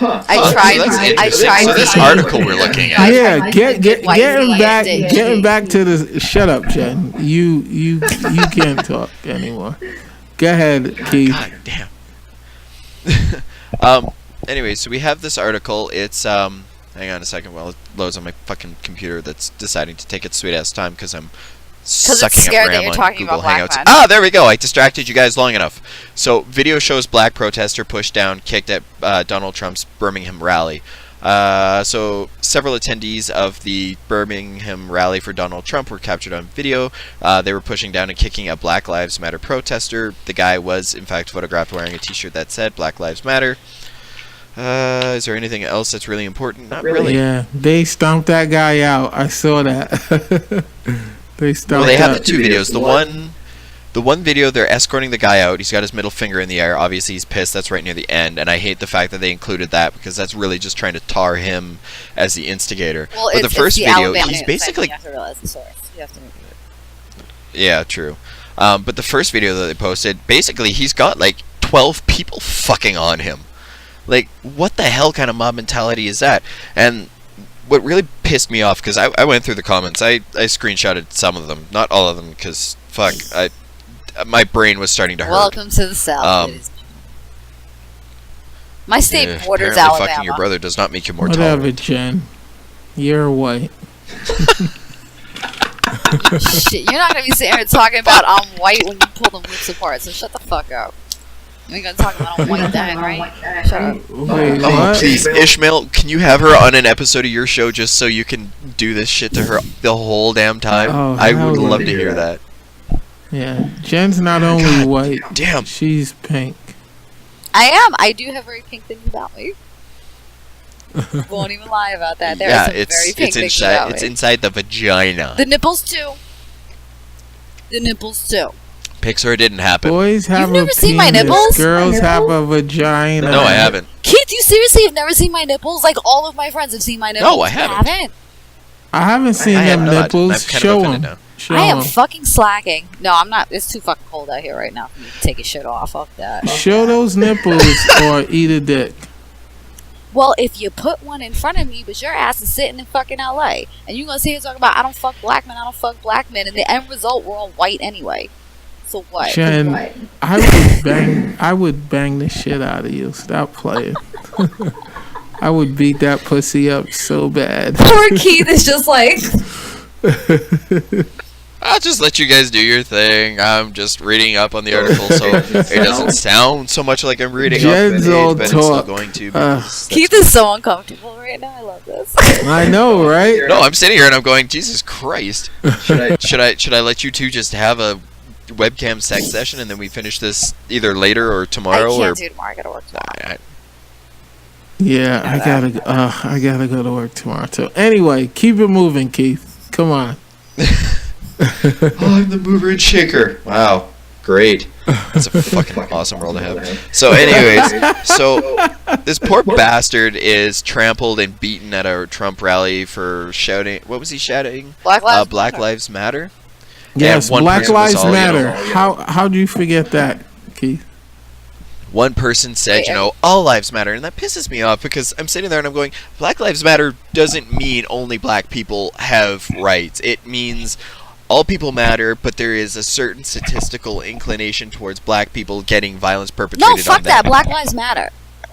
Oh, I so tried. that's I interesting. tried. So this article we're looking at. Yeah, getting white back, man. getting back to the. Shut up, Jen. You can't talk anymore. Go ahead, Keith. God damn. Anyway, so we have this article. It's hang on a second while it loads on my fucking computer that's deciding to take its sweet ass time because I'm sucking it's scared up that RAM you're on talking Google about Hangouts. black men. Ah, there we go. I distracted you guys long enough. So, video shows black protester pushed down, kicked at Donald Trump's Birmingham rally. So, several attendees of the Birmingham rally for Donald Trump were captured on video. They were pushing down and kicking a Black Lives Matter protester. The guy was, in fact, photographed wearing a t-shirt that said Black Lives Matter. Is there anything else that's really important? Not really. Yeah, they stomped that guy out. I saw that. They stomped. Well, they have the out. two videos. The one video, they're escorting the guy out. He's got his middle finger in the air. Obviously, he's pissed. That's right near the end. And I hate the fact that they included that because that's really just trying to tar him as the instigator. Well, but the first it's the video, Alabama he's news. basically... You have to realize the source. You have to review it. Yeah, true. But the first video that they posted, basically, he's got like 12 people fucking on him. Like, what the hell kind of mob mentality is that? And what really pissed me off, because I went through the comments, I screenshotted some of them, not all of them, because fuck, my brain was starting to hurt. Welcome to the South. My state borders apparently Alabama. fucking your brother does not make you more Whatever, tolerant. Jen. You're white. Shit, you're not gonna be sitting here talking about I'm white when you pull them lips apart. So shut the fuck up. You ain't gonna talk about I'm white then, right? Shut up. Wait, Oh, what? please, Ishmael, can you have her on an episode of your show just so you can do this shit to her the whole damn time? Oh, I hell would yeah. love to hear that. Yeah, Jen's not only God white, Damn. she's pink. I am. I do have very pink things about me. Won't even lie about that. There are some very pink things about it's me. inside the vagina. The nipples too. The nipples too. Pixar didn't happen. Boys have You've never a seen my penis, nipples? girls have a vagina. No, I haven't. Keith, you seriously have never seen my nipples? Like all of my friends have seen my nipples. No, I You haven't. I haven't seen I have them not. nipples. I'm kind of Show offended them. now. Show I am 'em. fucking slacking. No, I'm not. It's too fucking cold out here right now for me to take a shit off. Fuck that. Show those nipples or eat a dick. Well, if you put one in front of me, but your ass is sitting in fucking LA, and you gonna sit here talking about I don't fuck black men, and the end result we're all white anyway. So what? Jen, I would bang the shit out of you. Stop playing. I would beat that pussy up so bad. Poor Keith is just like, I'll just let you guys do your thing. I'm just reading up on the article, so it doesn't sound so much like I'm reading Jen's up, all but it's still talk. going to. Because Keith is so uncomfortable right now. I love this. I know, right? no, I'm sitting here and I'm going, Jesus Christ. Should I let you two just have a webcam sex session and then we finish this either later or tomorrow? I can't or do tomorrow. I gotta work tomorrow. Yeah, I gotta go to work tomorrow too. Anyway, keep it moving, Keith. Come on. I'm the mover and shaker. Wow, great. That's a fucking awesome role to have. So anyways, this poor bastard is trampled and beaten at a Trump rally for shouting, what was he shouting? Black Lives Black Matter. Lives Matter? Yes, And one Black person was Lives all, Matter. How do you forget that, Keith? One person said, all lives matter, and that pisses me off because I'm sitting there and I'm going, Black Lives Matter doesn't mean only black people have rights. It means all people matter, but there is a certain statistical inclination towards black people getting violence perpetrated on No, them. fuck that. Black Lives Matter.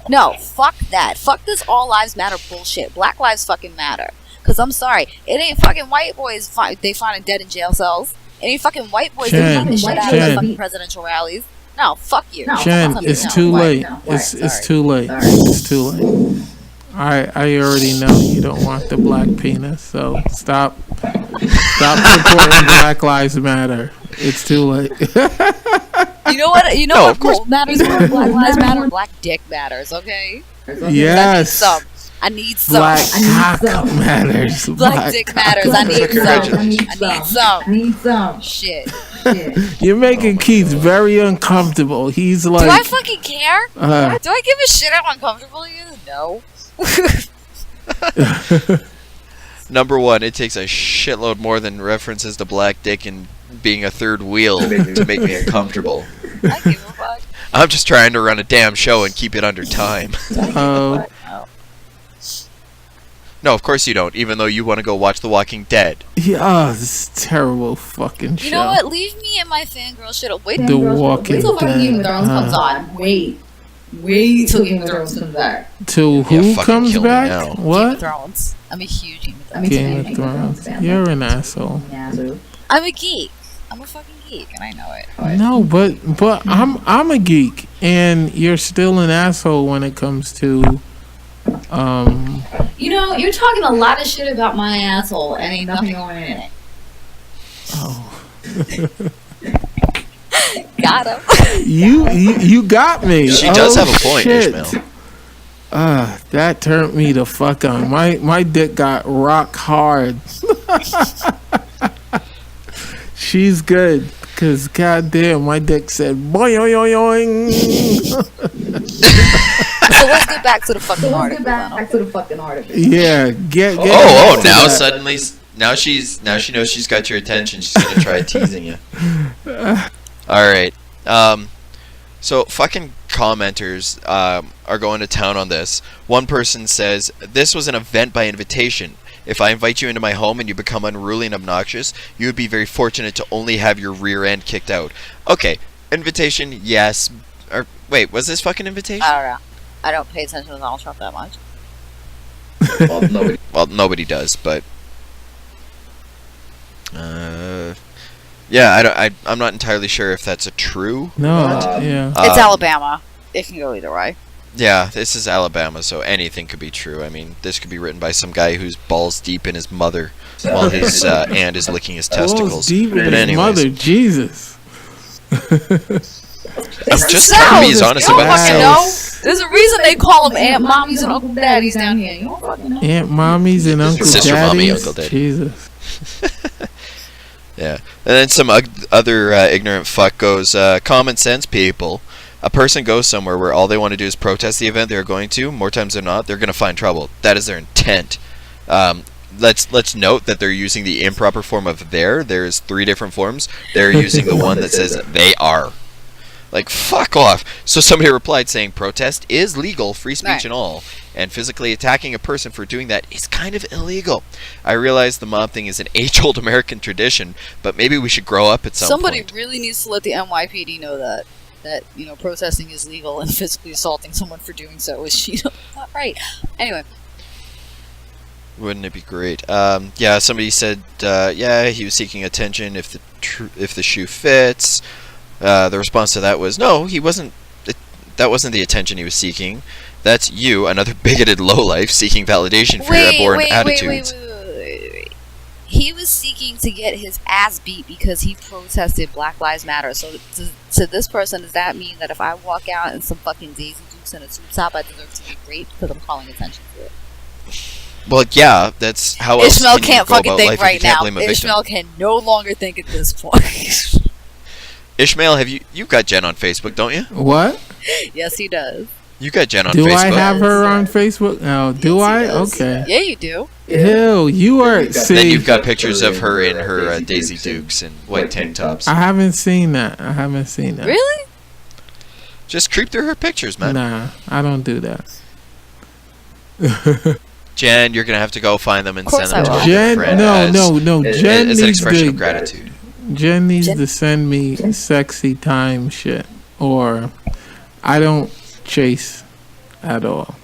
No, fuck that. Fuck this all lives matter bullshit. Black lives fucking matter. Cause I'm sorry, it ain't fucking white boys they find dead in jail cells. It ain't fucking white boys that Jen, beat the shit out of Jen. fucking presidential rallies. No, fuck you. Jen, Fuck it's you. too No. late. no. It's Sorry. too late. Sorry. It's too late. I already know you don't want the black penis, so stop supporting Black Lives Matter. It's too late. You know what? You know No, what of course. matters more? Black lives matter. Black dick matters. Okay. Yes. I need some. Black cock matters. Black dick matters. I need Congratulations. some. I need some. Shit. You're making Keith very uncomfortable. He's Do like, I fucking care? Do I give a shit how uncomfortable he is? No. Number one, it takes a shitload more than references to black dick and being a third wheel to make me uncomfortable. I give a fuck. I'm just trying to run a damn show and keep it under time. oh, No, of course you don't, even though you want to go watch The Walking Dead. yeah, oh, this terrible fucking show. You know what? Leave me and my fangirl shit. Wait, The Walking Wait till fucking Game of Dead. Thrones comes on. Wait till Game of Thrones comes back. To who fucking comes kill me back? now. Game of What? Thrones. I'm a huge Game of I Thrones. mean, Game of Thrones. fan. You're an asshole. I'm a geek. I'm a fucking geek, and I know it. No, but I'm a geek, and you're still an asshole when it comes to You know, you're talking a lot of shit about my asshole, and ain't nothing going in it. Got him. you got me. She does have a point, shit. Ishmael. That turned me the fuck on. My dick got rock hard. She's good, cause goddamn, my dick said boing. So let's get back to the fucking article. Back to the fucking article. Yeah, get Oh, back to now that. suddenly, now she knows she's got your attention. She's gonna try teasing you. All right. So fucking commenters are going to town on this. One person says, "This was an event by invitation. If I invite you into my home and you become unruly and obnoxious, you would be very fortunate to only have your rear end kicked out." Okay, invitation, yes. Or wait, was this fucking invitation? I don't know. I don't pay attention to Donald Trump that much. Well, nobody does, but yeah, I'm not entirely sure if that's a true. No, yeah. It's Alabama. It can go either way. Yeah, this is Alabama, so anything could be true. I mean, this could be written by some guy who's balls deep in his mother while his aunt is licking his testicles. Balls deep in But his anyways, mother, Jesus. I'm just trying to be as honest You don't about fucking it. know. There's a reason they call them Aunt Mommies and Uncle Daddies down here. You don't fucking know. Aunt Mommies and Uncle Sister Mommy, Daddies. Uncle Daddy. Jesus. Yeah, and then some other ignorant fuck goes, common sense people. A person goes somewhere where all they want to do is protest the event they're going to. More times than not, they're going to find trouble. That is their intent. Let's note that they're using the improper form of there. There's 3 different forms. They're using the one that says they are. Like, fuck off. So somebody replied saying protest is legal, free speech Right. and all, and physically attacking a person for doing that is kind of illegal. I realize the mob thing is an age-old American tradition, but maybe we should grow up at some Somebody point. really needs to let the NYPD know that protesting is legal and physically assaulting someone for doing so is not right. Anyway, I'm just trying to be as honest about it. Anyway, So, Anyway. Wouldn't it be great? Yeah, somebody said, yeah, he was seeking attention if the shoe fits. The response to that was, no, he wasn't. That wasn't the attention he was seeking. That's you, another bigoted lowlife, seeking validation for your abhorrent attitudes. Wait. He was seeking to get his ass beat because he protested Black Lives Matter. So to this person, does that mean that if I walk out in some fucking Daisy Dukes and a tube top, I deserve to be raped because I'm calling attention to it? Well, yeah, that's how else Ishmael can you can't go fucking about think life if right you can't now. blame a victim? Ishmael can no longer think at this point. Ishmael, you've got Jenn on Facebook, don't you? What? Yes, he does. You got Jenn on Do Facebook. I have her on Facebook? Oh, do Yes, he I? does. Okay. Yeah, you do. Ew, you are. Then See, you've got pictures of her in her Daisy Dukes and white tank tops. I haven't seen that. Really? Just creep through her pictures, man. Nah, I don't do that. Jen, you're gonna have to go find them and Of course send them I to will. a Jen, friend no. Jen as an needs expression of to. gratitude. Jen needs Jen- to send me sexy time shit, or I don't chase at all.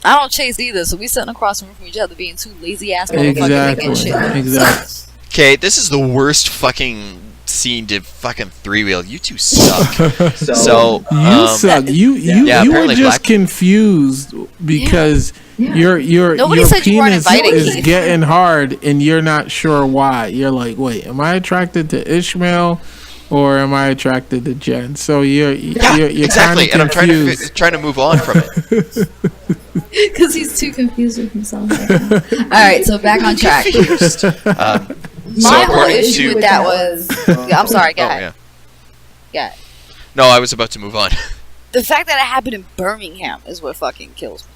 I don't chase either, so we sitting across the room from each other being two lazy ass motherfuckers making shit. Exactly. Okay, this is the worst fucking scene to fucking three-wheel. You two suck. So, You suck. You Yeah, were apparently just Black- confused because your Nobody said you weren't penis invited, is Keith. getting hard and you're not sure why. You're like, wait, am I attracted to Ishmael or am I attracted to Jen? So you're exactly, kind and of I'm confused. trying to move on from it. Because he's too confused with himself right now. Alright, so back on track. So My whole according issue to- with that was... I'm sorry, go Oh, ahead. yeah. Yeah. No, I was about to move on. The fact that it happened in Birmingham is what fucking kills me.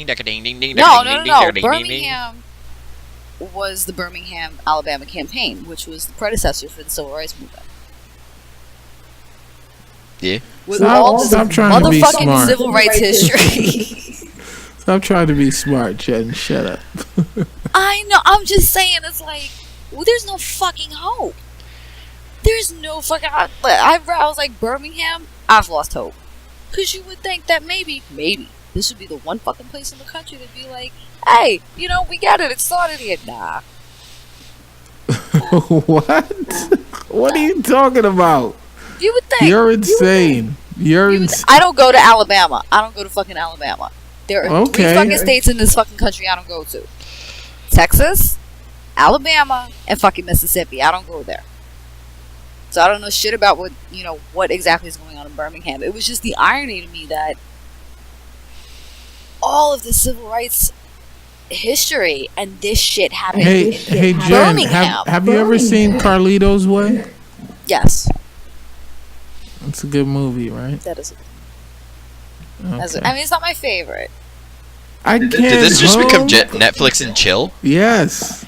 Ding, ding, ding, ding, No. ding, ding, ding. Birmingham was the Birmingham, Alabama campaign, which was the predecessor for the Civil Rights Movement. Yeah. With all this Stop trying to be motherfucking smart. civil rights history. Stop trying to be smart, Jen. Shut up. I know. I'm just saying, it's like, well, there's no fucking hope. There's no fucking. I was like, Birmingham, I've lost hope. Because you would think that maybe this would be the one fucking place in the country that'd be like, hey, we got it. It started here. Nah. What? What are you talking about? You would think. You're insane. I don't go to Alabama. I don't go to fucking Alabama. There are three Okay. fucking states in this fucking country I don't go to. Texas, Alabama, and fucking Mississippi. I don't go there. So I don't know shit about what exactly is going on in Birmingham. It was just the irony to me that all of the civil rights history and this shit happened Hey, in Jen, Birmingham. have you ever seen Carlito's Way? Yes, It's a good movie, right? that is. Okay. I mean, it's not my favorite. I can't. Did this just become hold- Netflix and chill? Yes.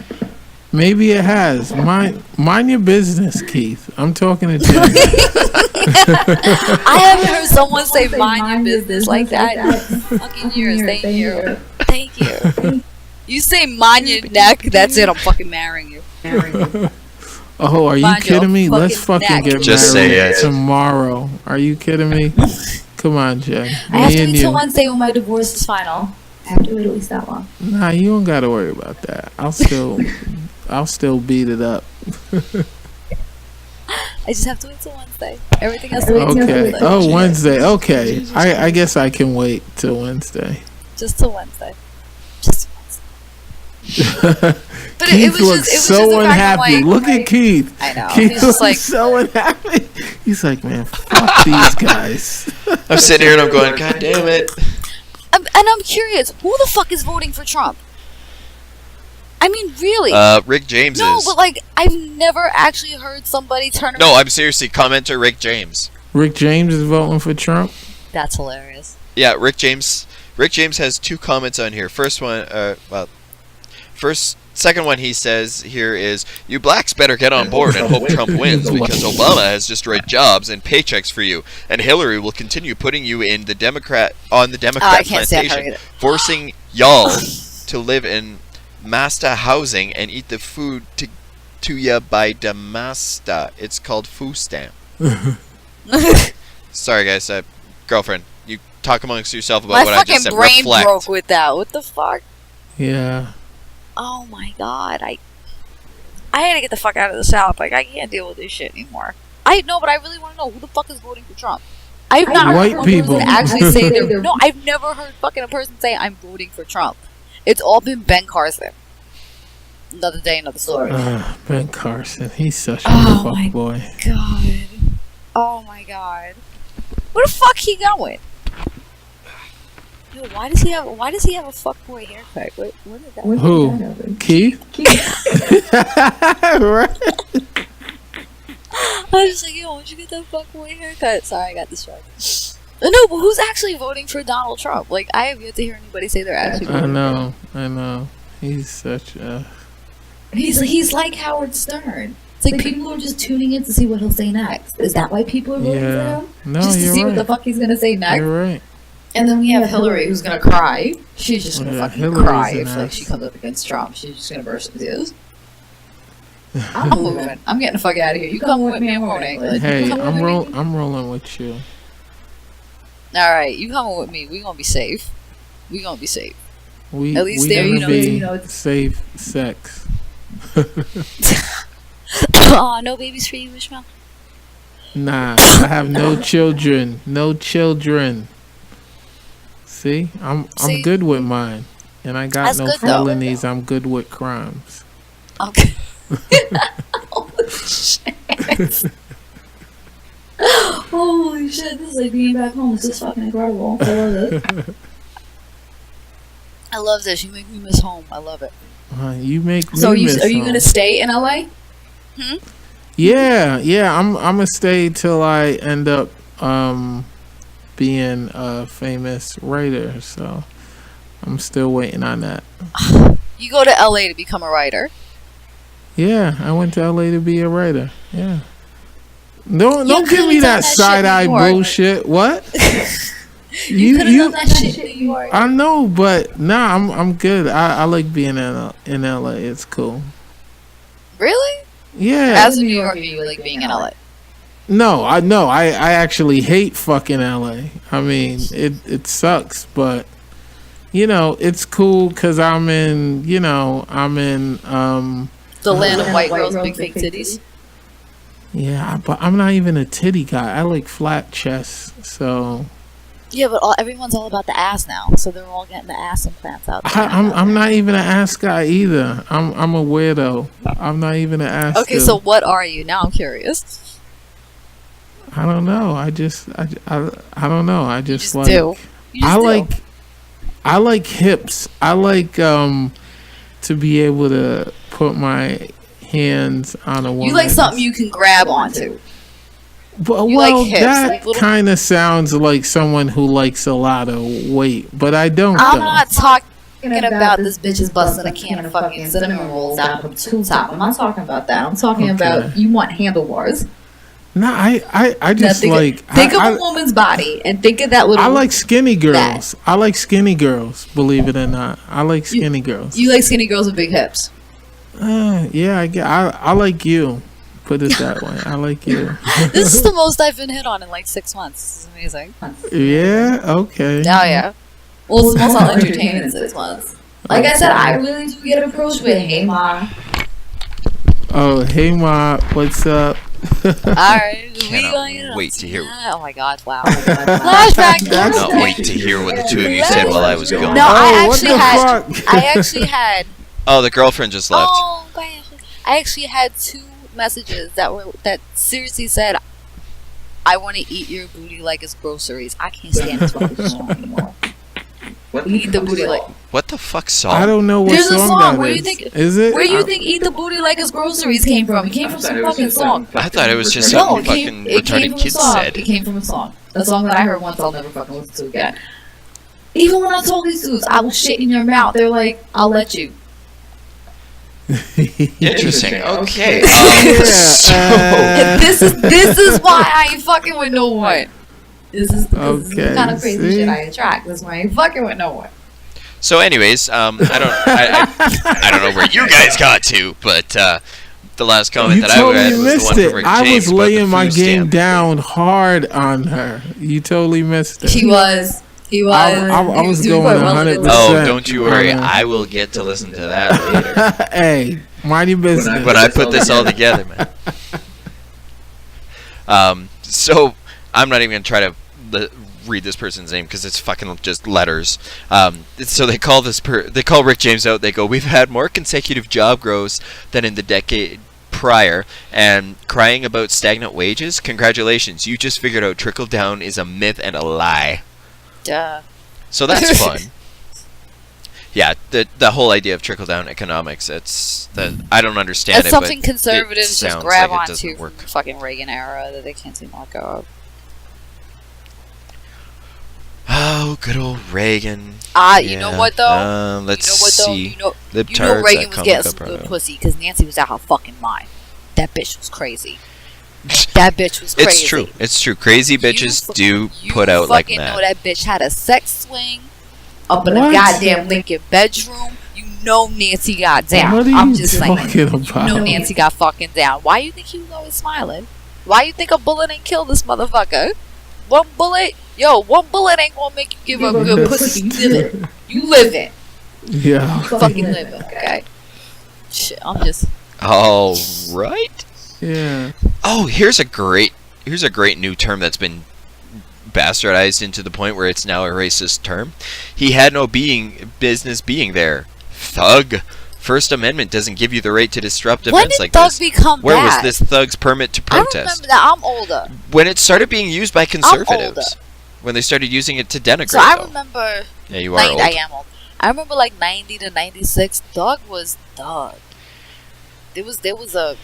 Maybe it has. Mind your business, Keith. I'm talking to Jen. I haven't heard someone say mind your business like that. Fucking years. Thank you. Thank you. You say mind your neck, that's it. I'm fucking marrying you. Oh, are you Mind your kidding me? Let's fucking fucking neck. get Just married say it. tomorrow. Are you kidding me? Come on, Jen. I have Me to and wait till you. Wednesday when my divorce is final. I have to wait at least that long. Nah, you don't gotta worry about that. I'll still beat it up. I just have to wait till Wednesday. Everything else. Okay. Oh, Wednesday. Okay. I guess I can wait till Wednesday. Just till Wednesday. Just till Wednesday. But Keith it was looks just so the fact that, unhappy. Look at Keith. I know. Keith He's just like, looks so unhappy. He's like, man, fuck these guys. I'm sitting here and I'm going, God damn it. and I'm curious, who the fuck is voting for Trump? I mean, really? Rick James No, is. but like, I've never actually heard somebody turn around. No, I'm seriously, commenter Rick James. Rick James is voting for Trump. That's hilarious. Yeah, Rick James has two comments on here. Second one he says here is, you blacks better get on board and hope Trump wins because Obama has destroyed jobs and paychecks for you, and Hillary will continue putting you in the Democrat I can't stand her plantation, either. forcing y'all to live in Masta housing and eat the food to ya by the Masta. It's called food stamp. Sorry guys, girlfriend, you talk amongst yourself about My what I fucking just said. brain Reflect. broke with that. What the fuck? Yeah. Oh my god, I had to get the fuck out of the South. Like, I can't deal with this shit anymore. I know, but I really want to know who the fuck is voting for Trump. I've not White heard a people. person actually say they're... No, I've never heard fucking a person say, I'm voting for Trump. It's all been Ben Carson. Another day, another story. Ben Carson, he's such a my fuck boy. God. Oh my god. Where the fuck he going? Yo, why does he have a fuckboy haircut? What is that? Who? Keith? Right. I was just like, yo, why'd you get that fuckboy haircut? Sorry, I got distracted. No, but who's actually voting for Donald Trump? Like, I have yet to hear anybody say they're actually voting I know. He's such a... He's like Howard Stern. It's like people are just tuning in to see what he'll say next. Is that why people are voting for him? No, just to you're see right. what the fuck he's gonna say next. You're right. And then we have Hillary, who's gonna cry. She's just gonna fucking Hillary's cry an if like ass. she comes up against Trump. She's just gonna burst into tears. I'm moving. I'm getting the fuck out of here. You come with me, I'm voting. Hey, I'm rolling with you. Alright, you coming with me. We gonna be safe. We gonna be safe. We, At least we there, gonna you know, be you know, it's- safe sex. Aw, no babies for you, Ishmael? Nah, I have no children. No children. See? I'm See? good with mine. And I got That's no good, though. felonies. I'm good with crimes. Okay. Holy shit. Holy shit, this is like being back home. This is fucking incredible. I love it. I love this. You make me miss home. I love it. You make me So are you miss gonna home. stay in LA? Yeah. I'm gonna stay till I end up being a famous writer. So I'm still waiting on that. You go to LA to become a writer. Yeah, I went to LA to be a writer. Yeah. Don't give could've me done that that shit side eye in New York. bullshit. What? You could have done that shit in New York. I know, but nah, I'm good. I like being in LA. It's cool. Really? Yeah. As a New Yorker, you like being in LA. No, I actually hate fucking LA. I mean, it sucks, but you know, it's cool because I'm in The land of white girls, big fake titties. Yeah, but I'm not even a titty guy. I like flat chests, so Yeah, but everyone's all about the ass now, so they're all getting the ass implants out there. I'm not even an ass guy either. I'm a weirdo. I'm not even an ass. Okay, dude. so what are you? Now I'm curious. I don't know. I don't know. I just like do. You just do. I like hips. I like to be able to put my hands on a woman. You like something you can grab onto. Well, you like hips, that like little- kind of sounds like someone who likes a lot of weight, but I don't. I'm though. not talking about this bitch is busting a can of fucking cinnamon rolls out of a tool top. I'm not talking about that. I'm talking Okay. about you want handlebars. No, I Now just think like of a woman's body and think of that little. I like skinny girls. I like skinny girls. Believe it or not, I like skinny girls. You like skinny girls with big hips. Yeah, I like you. Put it that way. I like you. This is the most I've been hit on in like 6 months. This is amazing. Yeah. Okay. Oh yeah. Well, it's the most I'll entertain in 6 6 months. months. Like I said, I really do get approached with, "Hey, ma." Oh, hey ma, what's up? Alright, we Cannot going wait to hear. Oh my god! Wow. Flashback. That's- Cannot wait to hear what the two of you said while I was gone. No, I Oh, what actually the had. fuck? I actually had. Oh, the girlfriend just left. Oh, gosh. I actually had 2 messages that seriously said, "I want to eat your booty like it's groceries." I can't stand this fucking song anymore. Eat the booty like. What the fuck I song? don't know what There's a song song that where you is. think- Is it? Where do you think "Eat the Booty Like It's Groceries" came from? It came from some fucking song. I thought it was just No, something it fucking came retarded from a kids song. said. It came from a song. A song that I heard once, I'll never fucking listen to again. Even when I told these dudes, "I will shit in your mouth," they're like, "I'll let you." Interesting. Okay. Yeah, This is why I ain't fucking with no one. This is Okay, the kind of crazy see? shit I attract. That's why I ain't fucking with no one. So, anyways, I don't know where you guys got to, but the last comment you that I totally had was the missed one from it. Rick I James was about the laying my food game stamp. down hard on her. You totally missed it. He was. He was. I was doing going quite well in 100%. it. Oh, don't you worry. I will get to listen to that later. Hey, mind your business. When I put this all together, man. So I'm not even gonna try to read this person's name because it's fucking just letters. So they call they call Rick James out. They go, "We've had more consecutive job growths than in the decade prior, and crying about stagnant wages. Congratulations, you just figured out trickle down is a myth and a lie." Duh. So that's fun. Yeah, the whole idea of trickle down economics. I don't understand It's it. something but conservatives it just sounds grab like it onto doesn't from work. the fucking Reagan era that they can't seem to let go of. Oh, good old Reagan. You know what though? Let's you know what though? see. You know Libtards Reagan that was come getting up some good right. pussy because Nancy was out her fucking mind. That bitch was crazy. That bitch was crazy. It's true. It's true. Crazy bitches do put out like You that. know that bitch had a sex swing up in What? a goddamn Lincoln bedroom. You know Nancy got down. What are I'm you just saying. talking You about? know Nancy got fucking down. Why you think he was always smiling? Why you think a bullet ain't killed this motherfucker? One bullet ain't gonna make you give up good pussy. You live it. Yeah. You fucking live it, okay? Shit, I'm just... All right. Yeah. Oh, here's a great new term that's been bastardized into the point where it's now a racist term. He had no business being there. Thug. First Amendment doesn't give you the right to disrupt When events did like thug this. become Where that? was this thug's permit to I remember protest? that. I'm older. When it started being used by older. conservatives. When they started using it to denigrate. So I though. remember... Yeah, you are old. I am old. I remember like 90 to 96, Thug was Thug. There was a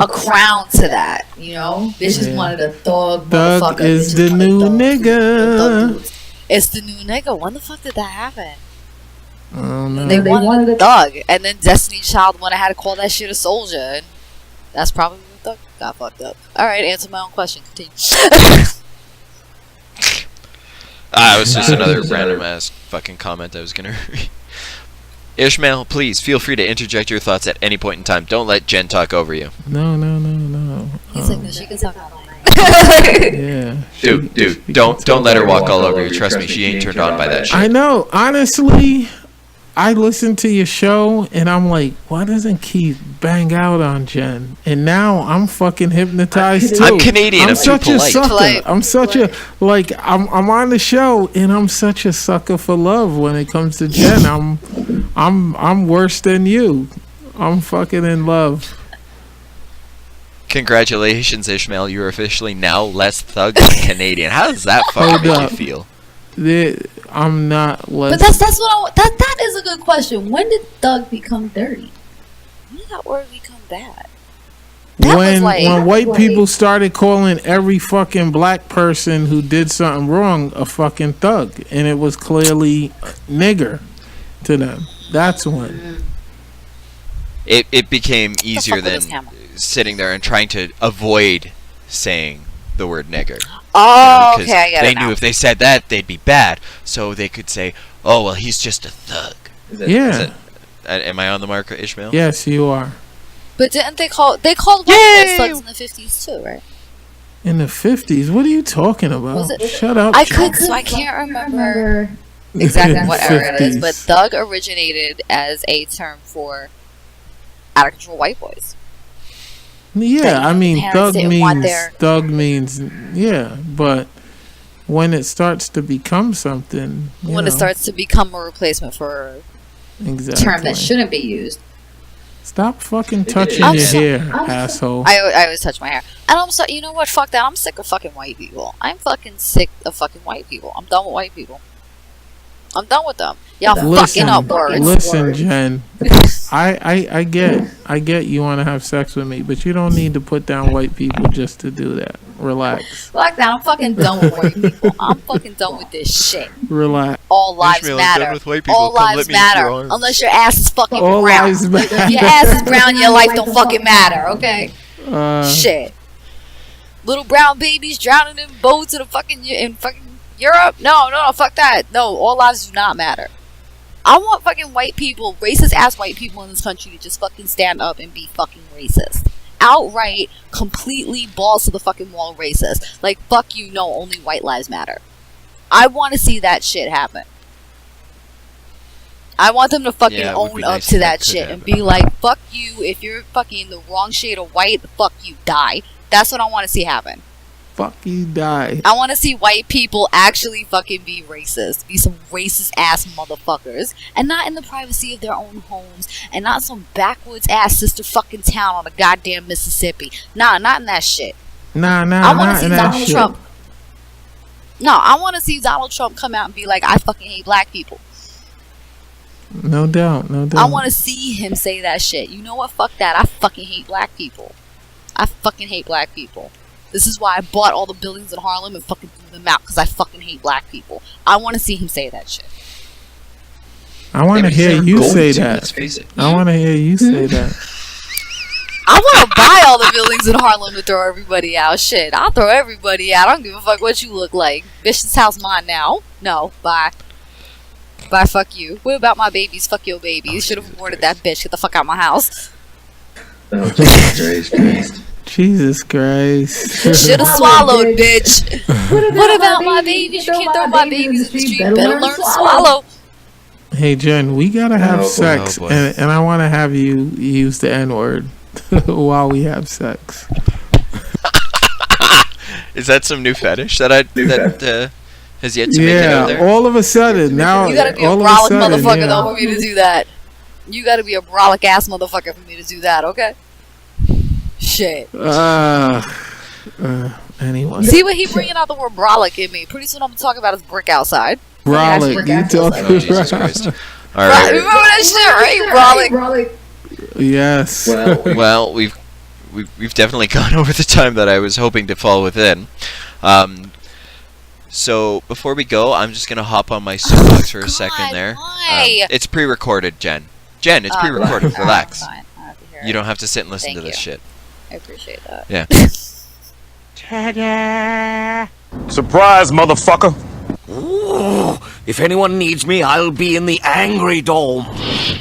crown to that, you know? Bitches Yeah. wanted a thug Thug motherfucker. is Bitches the wanted new thugs. nigga. Thug dudes. It's the new nigga. When the fuck did that happen? I don't know. They They wanted wanted a a- Thug, and then Destiny Child went ahead to call that shit a soldier, and that's probably when Thug got fucked up. Alright, answer my own question. Continue. It was just another random ass fucking comment I was gonna read. Ishmael, please feel free to interject your thoughts at any point in time. Don't let Jen talk over you. No. He's like, no, she can talk all night. Yeah. Dude, don't let her walk all over you. Trust me, she ain't turned on by that shit. I know. Honestly, I listen to your show and I'm like, why doesn't Keith bang out on Jen? And now I'm fucking hypnotized too. I'm Canadian. I'm too such a polite. sucker. Polite. I'm such a I'm on the show and I'm such a sucker for love when it comes to Jen. I'm worse than you. I'm fucking in love. Congratulations, Ishmael. You're officially now less thug than Canadian. How does that fucking Hold make up. you feel? I'm not less. But that's what that is a good question. When did thug become dirty? When did that word become bad? That when was like... when white people started calling every fucking black person who did something wrong a fucking thug, and it was clearly nigger to them. That's when. It became easier fuck with than this camera? sitting there and trying to avoid saying the word nigger. Oh, Because okay, I get they it now. knew if they said that, they'd be bad. So they could say, oh, well, he's just a thug. Yeah. Am I on the mark, Ishmael? Yes, you are. But didn't they called white guys thugs in the 50s too, right? In the 50s? What are you talking about? Was it- Shut up. I Jen. can't remember exactly what era it is, but 50s. thug originated as a term for out of control white boys. Yeah, I mean, parents didn't want their- thug means, yeah, but when it starts to become something, you When know, it starts to become a replacement for exactly. Term that shouldn't be used. Stop fucking touching I'm your so- hair, asshole. I always touch my hair. And I'm so, you know what, fuck that. I'm sick of fucking white people. I'm fucking sick of fucking white people. I'm done with white people. I'm done with them. Y'all fucking up words. Listen, Jen. I get you want to have sex with me, but you don't need to put down white people just to do that. Relax. Fuck that. I'm fucking done with white people. I'm fucking done with this shit. Relax. All lives Ishmael, I'm done matter. with white people. All Come let lives me into your matter. arms. Unless your ass is fucking All brown. lives matter. If your ass is brown, your life don't fucking matter, okay? Shit. Little brown babies drowning in boats in fucking Europe? No, fuck that. No, all lives do not matter. I want fucking white people, racist ass white people in this country to just fucking stand up and be fucking racist. outright, completely balls to the fucking wall racist. Like, fuck you, no, only white lives matter. I want to see that shit happen. I want them to fucking own up to that shit and be like, fuck you, if you're fucking the wrong shade of white, fuck you, die. That's what I want to see happen. Fuck you, die. I want to see white people actually fucking be racist. Be some racist ass motherfuckers. And not in the privacy of their own homes. And not some backwoods ass sister fucking town on the goddamn Mississippi. Nah, not in that shit. Nah, I want to see that Donald shit. Trump. No, I want to see Donald Trump come out and be like, I fucking hate black people. No doubt, no doubt. I want to see him say that shit. You know what? Fuck that. I fucking hate black people. I fucking hate black people. This is why I bought all the buildings in Harlem and fucking threw them out, because I fucking hate black people. I want to see him say that shit. I want to hear you say that. Let's face it. I want to hear you say that. I want to buy all the buildings in Harlem to throw everybody out. Shit, I'll throw everybody out. I don't give a fuck what you look like. Bitch, this house mine now. No, bye. Bye, fuck you. What about my babies? Fuck your babies. You should have aborted that bitch. Get the fuck out of my house. Oh, Jesus Christ. Jesus Christ. Should have swallowed, bitch. What about my babies? You can't throw my babies in the street. Better learn to swallow. Hey, Jen, we gotta have Oh, boy. sex, Oh, boy. and I want to have you use the N-word while we have sex. Is that some new fetish that has yet to make it out Yeah, there? all of a sudden, now, You gotta be a all of a brolic sudden, motherfucker yeah. though for me to do that. You gotta be a brolic ass motherfucker for me to do that, okay? Shit. Anyway. See what he bringing out the word brolic in me. Pretty soon I'm gonna talk about his brick outside. Brolic, you Oh, talking Jesus about? Christ. All Right, right. remember that shit, right? Brolic. Yes. Well, we've definitely gone over the time that I was hoping to fall within. So before we go, I'm just gonna hop on my soapbox for a second there. Why? It's pre-recorded, Jen. Jen, it's pre-recorded. fine, Relax. fine. I have to hear You it. don't have to sit and listen Thank to this you. shit. I appreciate that. Yeah. Surprise, motherfucker. Ooh, if anyone needs me, I'll be in the Angry Dome. I'm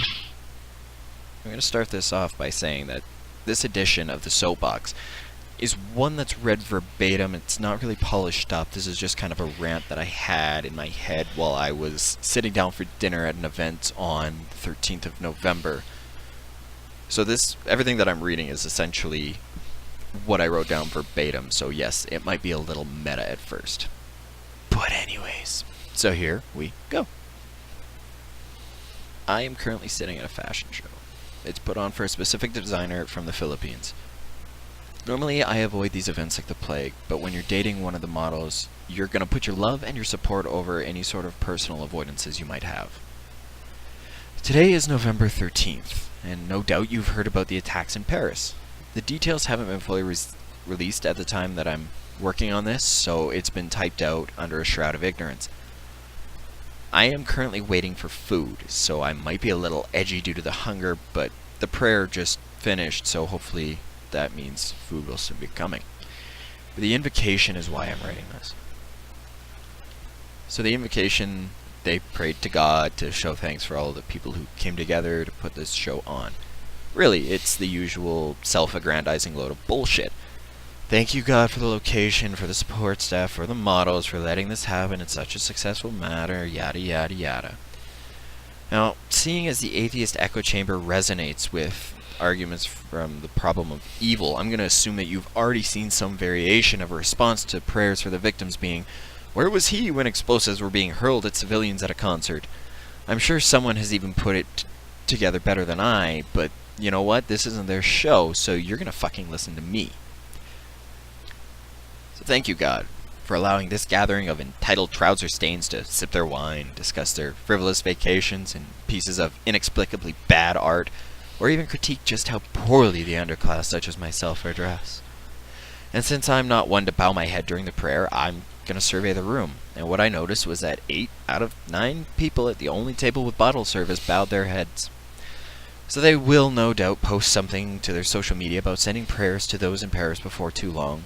going to start this off by saying that this edition of the Soapbox is one that's read verbatim. It's not really polished up. This is just kind of a rant that I had in my head while I was sitting down for dinner at an event on the 13th of November. So everything that I'm reading is essentially what I wrote down verbatim. So yes, it might be a little meta at first. But anyways, so here we go. I am currently sitting at a fashion show. It's put on for a specific designer from the Philippines. Normally, I avoid these events like the plague, but when you're dating one of the models, you're going to put your love and your support over any sort of personal avoidances you might have. Today is November 13th, and no doubt you've heard about the attacks in Paris. The details haven't been fully released at the time that I'm working on this, so it's been typed out under a shroud of ignorance. I am currently waiting for food, so I might be a little edgy due to the hunger, but the prayer just finished, so hopefully that means food will soon be coming. But the invocation is why I'm writing this. So the invocation, they prayed to God to show thanks for all of the people who came together to put this show on. Really, it's the usual self-aggrandizing load of bullshit. Thank you, God, for the location, for the support staff, for the models, for letting this happen in such a successful manner, yada yada yada. Now, seeing as the atheist echo chamber resonates with arguments from the problem of evil, I'm going to assume that you've already seen some variation of a response to prayers for the victims being, "Where was he when explosives were being hurled at civilians at a concert?" I'm sure someone has even put it together better than I, but you know what? This isn't their show, so you're going to fucking listen to me. So thank you, God, for allowing this gathering of entitled trouser stains to sip their wine, discuss their frivolous vacations and pieces of inexplicably bad art, or even critique just how poorly the underclass such as myself are dressed. And since I'm not one to bow my head during the prayer, I'm going to survey the room, and what I noticed was that 8 out of 9 people at the only table with bottle service bowed their heads. So they will no doubt post something to their social media about sending prayers to those in Paris before too long.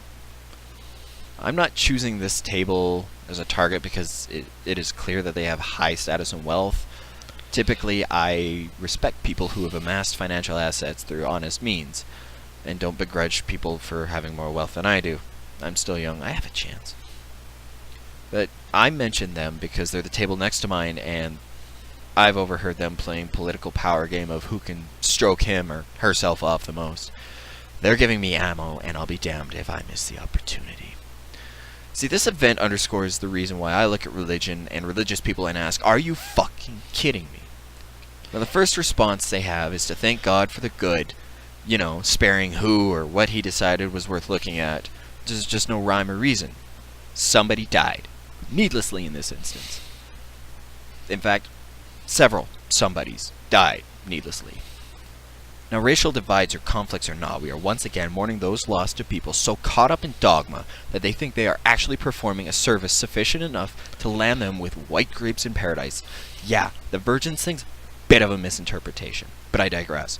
I'm not choosing this table as a target because it is clear that they have high status and wealth. Typically, I respect people who have amassed financial assets through honest means. and don't begrudge people for having more wealth than I do. I'm still young. I have a chance. But I mention them because they're the table next to mine, and I've overheard them playing political power game of who can stroke him or herself off the most. They're giving me ammo, and I'll be damned if I miss the opportunity. See, this event underscores the reason why I look at religion and religious people and ask, are you fucking kidding me? Now, the first response they have is to thank God for the good, sparing who or what he decided was worth looking at. There's just no rhyme or reason. Somebody died, needlessly in this instance. In fact, several somebodies died needlessly. Now, racial divides or conflicts or not, we are once again mourning those lost to people so caught up in dogma that they think they are actually performing a service sufficient enough to land them with white grapes in paradise. Yeah, the virgins thing's a bit of a misinterpretation, but I digress.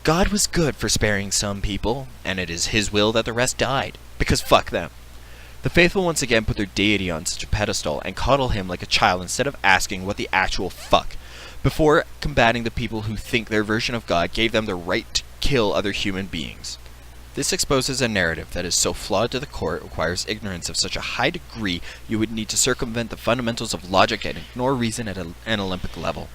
God was good for sparing some people, and it is his will that the rest died, because fuck them. The faithful once again put their deity on such a pedestal and coddle him like a child instead of asking what the actual fuck, before combating the people who think their version of God gave them the right to kill other human beings. This exposes a narrative that is so flawed to the core it requires ignorance of such a high degree you would need to circumvent the fundamentals of logic and ignore reason at an Olympic level.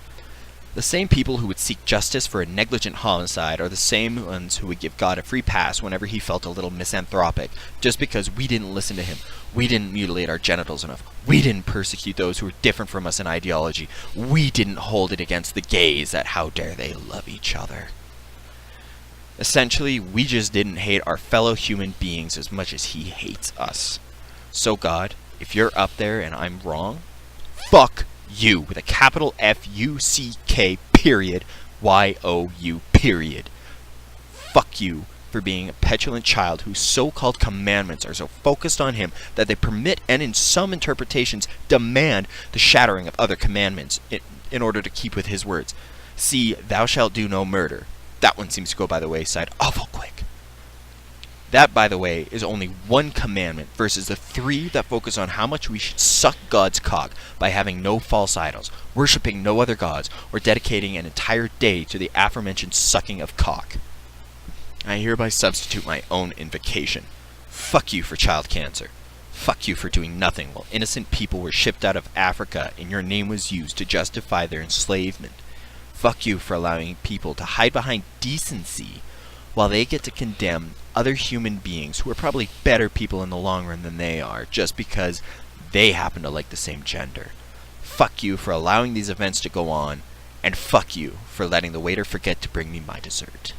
The same people who would seek justice for a negligent homicide are the same ones who would give God a free pass whenever he felt a little misanthropic, just because we didn't listen to him, we didn't mutilate our genitals enough, we didn't persecute those who were different from us in ideology, we didn't hold it against the gays that how dare they love each other. Essentially, we just didn't hate our fellow human beings as much as he hates us. So God, if you're up there and I'm wrong, fuck you, with a capital F-U-C-K period Y-O-U period. Fuck you for being a petulant child whose so-called commandments are so focused on him that they permit and in some interpretations demand the shattering of other commandments in order to keep with his words. See, thou shalt do no murder. That one seems to go by the wayside awful quick. That, by the way, is only one commandment versus the 3 that focus on how much we should suck God's cock by having no false idols, worshipping no other gods, or dedicating an entire day to the aforementioned sucking of cock. I hereby substitute my own invocation. Fuck you for child cancer. Fuck you for doing nothing while innocent people were shipped out of Africa and your name was used to justify their enslavement. Fuck you for allowing people to hide behind decency while they get to condemn other human beings who are probably better people in the long run than they are just because they happen to like the same gender. Fuck you for allowing these events to go on, and fuck you for letting the waiter forget to bring me my dessert.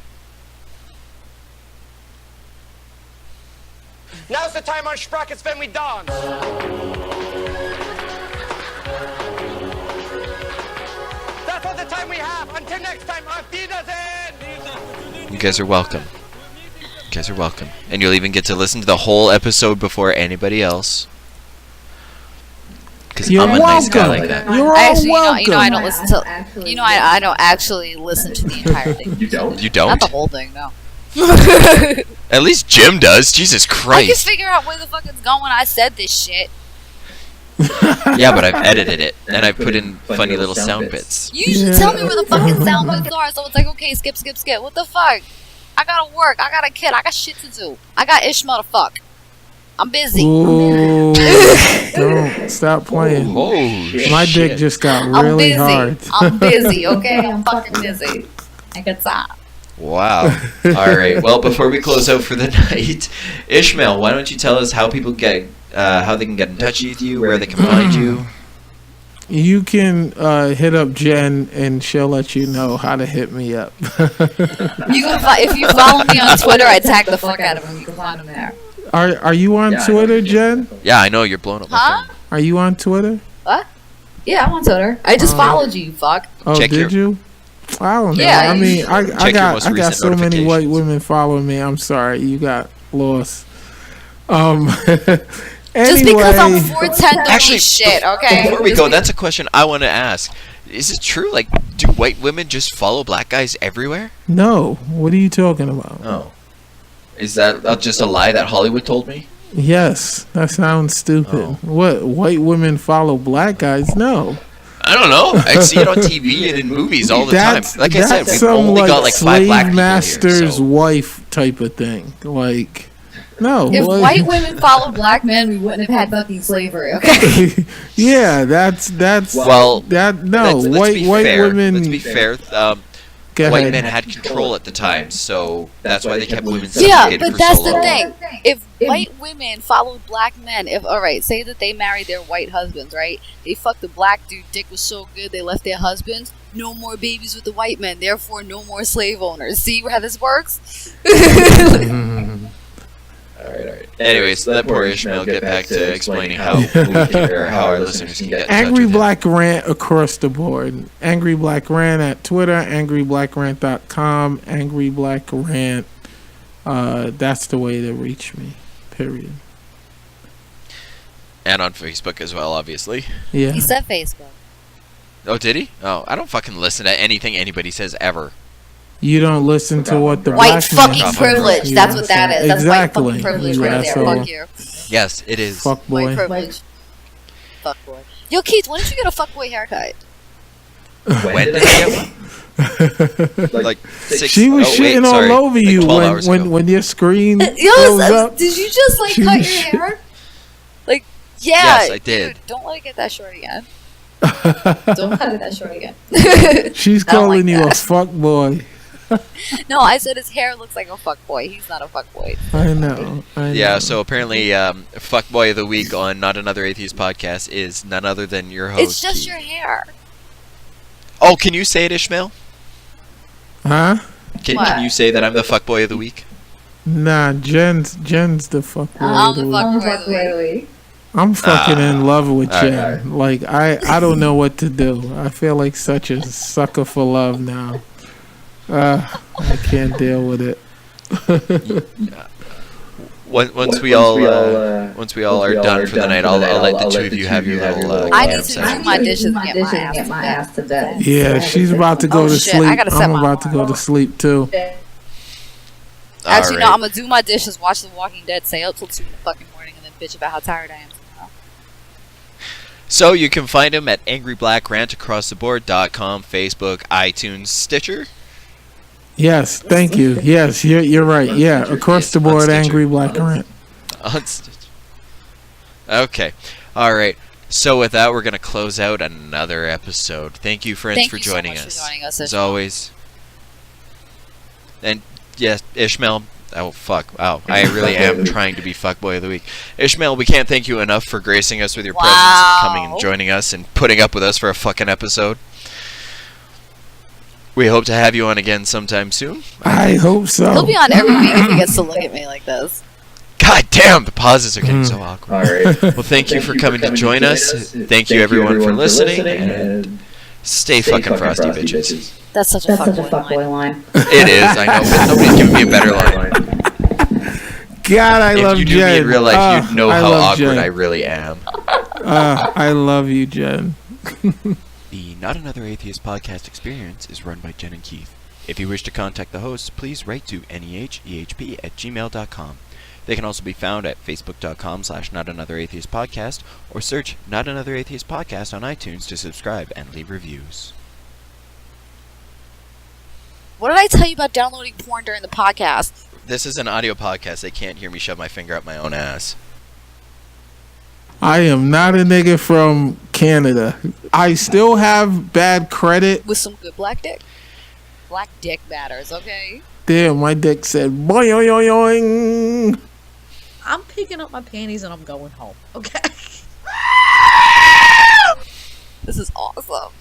Now's the time our sprockets when we dawn. That's all the time we have. Until next time, auf Wiedersehen. You guys are welcome. You guys are welcome. And you'll even get to listen to the whole episode before anybody else. Because I'm a nice guy like that. You're all Actually, welcome. I don't listen to. I don't actually listen to the entire thing. You don't? You don't? Not the whole thing, no. At least Jim does. Jesus I can Christ. figure out where the fuck it's going when I said this shit. Yeah, but I've edited it. And I put in funny little sound bits. You should tell me where the fucking sound bits are, so it's like, okay, skip. What the fuck? I gotta work. I got a kid. I got shit to do. I got Ishmael to fuck. I'm busy. Ooh, don't stop playing. Oh, My shit. dick just got I'm really busy. hard. I'm busy, okay? I'm fucking busy. I got time. Wow. Alright, well, before we close out for the night, Ishmael, why don't you tell us how people get, how they can get in touch with you, where they can find you? You can hit up Jen, and she'll let you know how to hit me up. You can if you follow me on Twitter, I tag the fuck out of him. You can find him there. Are you on Yeah, I Twitter, know. Jen? Yeah, I know, you're blowing up my Huh? phone. Are you on Twitter? What? Yeah, I'm on Twitter. I just followed you, fuck. Oh, Check did you? I don't know. Yeah, I mean, I your got most I got recent so many white notifications. women following me. I'm sorry, you got lost. Just because I'm Anyway, 4'10", don't Actually, mean shit, okay? Before we Just go, be- that's a question I want to ask. Is it true, like, do white women just follow black guys everywhere? no. What are you talking about? Oh. Is that just a lie that Hollywood told me? Yes, that sounds stupid. Oh. What, white women follow black guys? No. I don't know. I see it on TV and in movies all the time. Like I said, we've some only got like 5 black slave people master's here. So. wife type of thing. Like, no. If like- white women followed black men, we wouldn't have had fucking slavery. Okay. Yeah, that's Well, that. No, let's be white fair. women. Let's be fair. Go White ahead. men had control at the time, so that's why they kept women Yeah, segregated but for that's so the long. thing. If white women followed black men, say that they married their white husbands, right? They fucked the black dude, dick was so good they left their husbands. No more babies with the white men, therefore no more slave owners. See how this works? All right. Anyways, let poor Ishmael get back to explaining how we can, or how our listeners can get in touch Angry with him. Black Rant across the board. Angry Black Rant at Twitter, angryblackrant.com, Angry Black Rant. That's the way to reach me. Period. And on Facebook as well, obviously. Yeah. He said Facebook. Oh, did he? Oh, I don't fucking listen to anything anybody says ever. You don't listen to what the White black man fucking says. privilege. That's what that is. That's white Exactly. fucking privilege You right there. asshole. Fuck you. Yes, it is. Fuck White boy. privilege. Fuck boy. Yo, Keith, when did you get a fuckboy haircut? When did I get one? Like 6. She was shitting all over like you 12 hours ago. when your screen Yo, fills up. did you just like She cut was your shit- hair? Like, yeah. Yes, I did. Dude, don't let it get that short again. Don't cut it that short again. She's I don't calling like you a that. fuck boy. No, I said his hair looks like a fuckboy. He's not a fuckboy. I know. Yeah, so apparently, Fuckboy of the Week on Not Another Atheist Podcast is none other than your host. It's just Keith. your hair. Oh, can you say it, Ishmael? Huh? Can you say that I'm the Fuckboy of the Week? Nah, Jen's the fuck boy. I'm of the the week. fuckboy of the week. I'm fucking in love with all Jen. right. Like I don't know what to do. I feel like such a sucker for love now. I can't deal with it. Once we all are done for the night, I'll let the two of you have your little. I need jam to session. do my dishes and get my ass to bed. Yeah, she's about to go Oh, to shit, I sleep. gotta set I'm my about to go to sleep too. Actually, no, Alright. I'm gonna do my dishes, watch The Walking Dead, stay up till 2 in the fucking morning, and then bitch about how tired I am tomorrow. So you can find him at angryblackrantaCrossTheBoard.com, Facebook, iTunes, Stitcher. Yes, thank you. Yes, you're right. Yeah, across the board, Stitcher. Angry Black Rant. On Stitcher. Okay. All right. So with that, we're gonna close out another episode. Thank you, friends, Thank for you so joining much us. for joining us, As Ishmael. always. And yes, Ishmael. Oh fuck! Wow, I really am trying to be fuckboy of the week. Ishmael, we can't thank you enough for gracing us with your presence and coming and joining us and putting up with us for a fucking episode. We hope to have you on again sometime soon. I hope so. He'll be on every week if he gets to look at me like this. God damn, the pauses are getting so awkward. All right. Well, thank you for coming to join us. Thank you everyone for listening. And stay fucking frosty, bitches. That's such a fuckboy line. line. It is, I know, but nobody's giving me a better line. God, I love If you knew Jen. me in real life, you'd know I how love awkward Jen. I really am. I love you, Jen. The Not Another Atheist Podcast experience is run by Jenn and Keith. If you wish to contact the hosts, please write to nehehp@gmail.com. They can also be found at facebook.com/NotAnotherAtheistPodcast or search Not Another Atheist Podcast on iTunes to subscribe and leave reviews. What did I tell you about downloading porn during the podcast? This is an audio podcast. They can't hear me shove my finger up my own ass. I am not a nigga from Canada. I still have bad credit. With some good black dick. Black dick matters, okay? Damn, my dick said boing. I'm picking up my panties and I'm going home. Okay. This is awesome.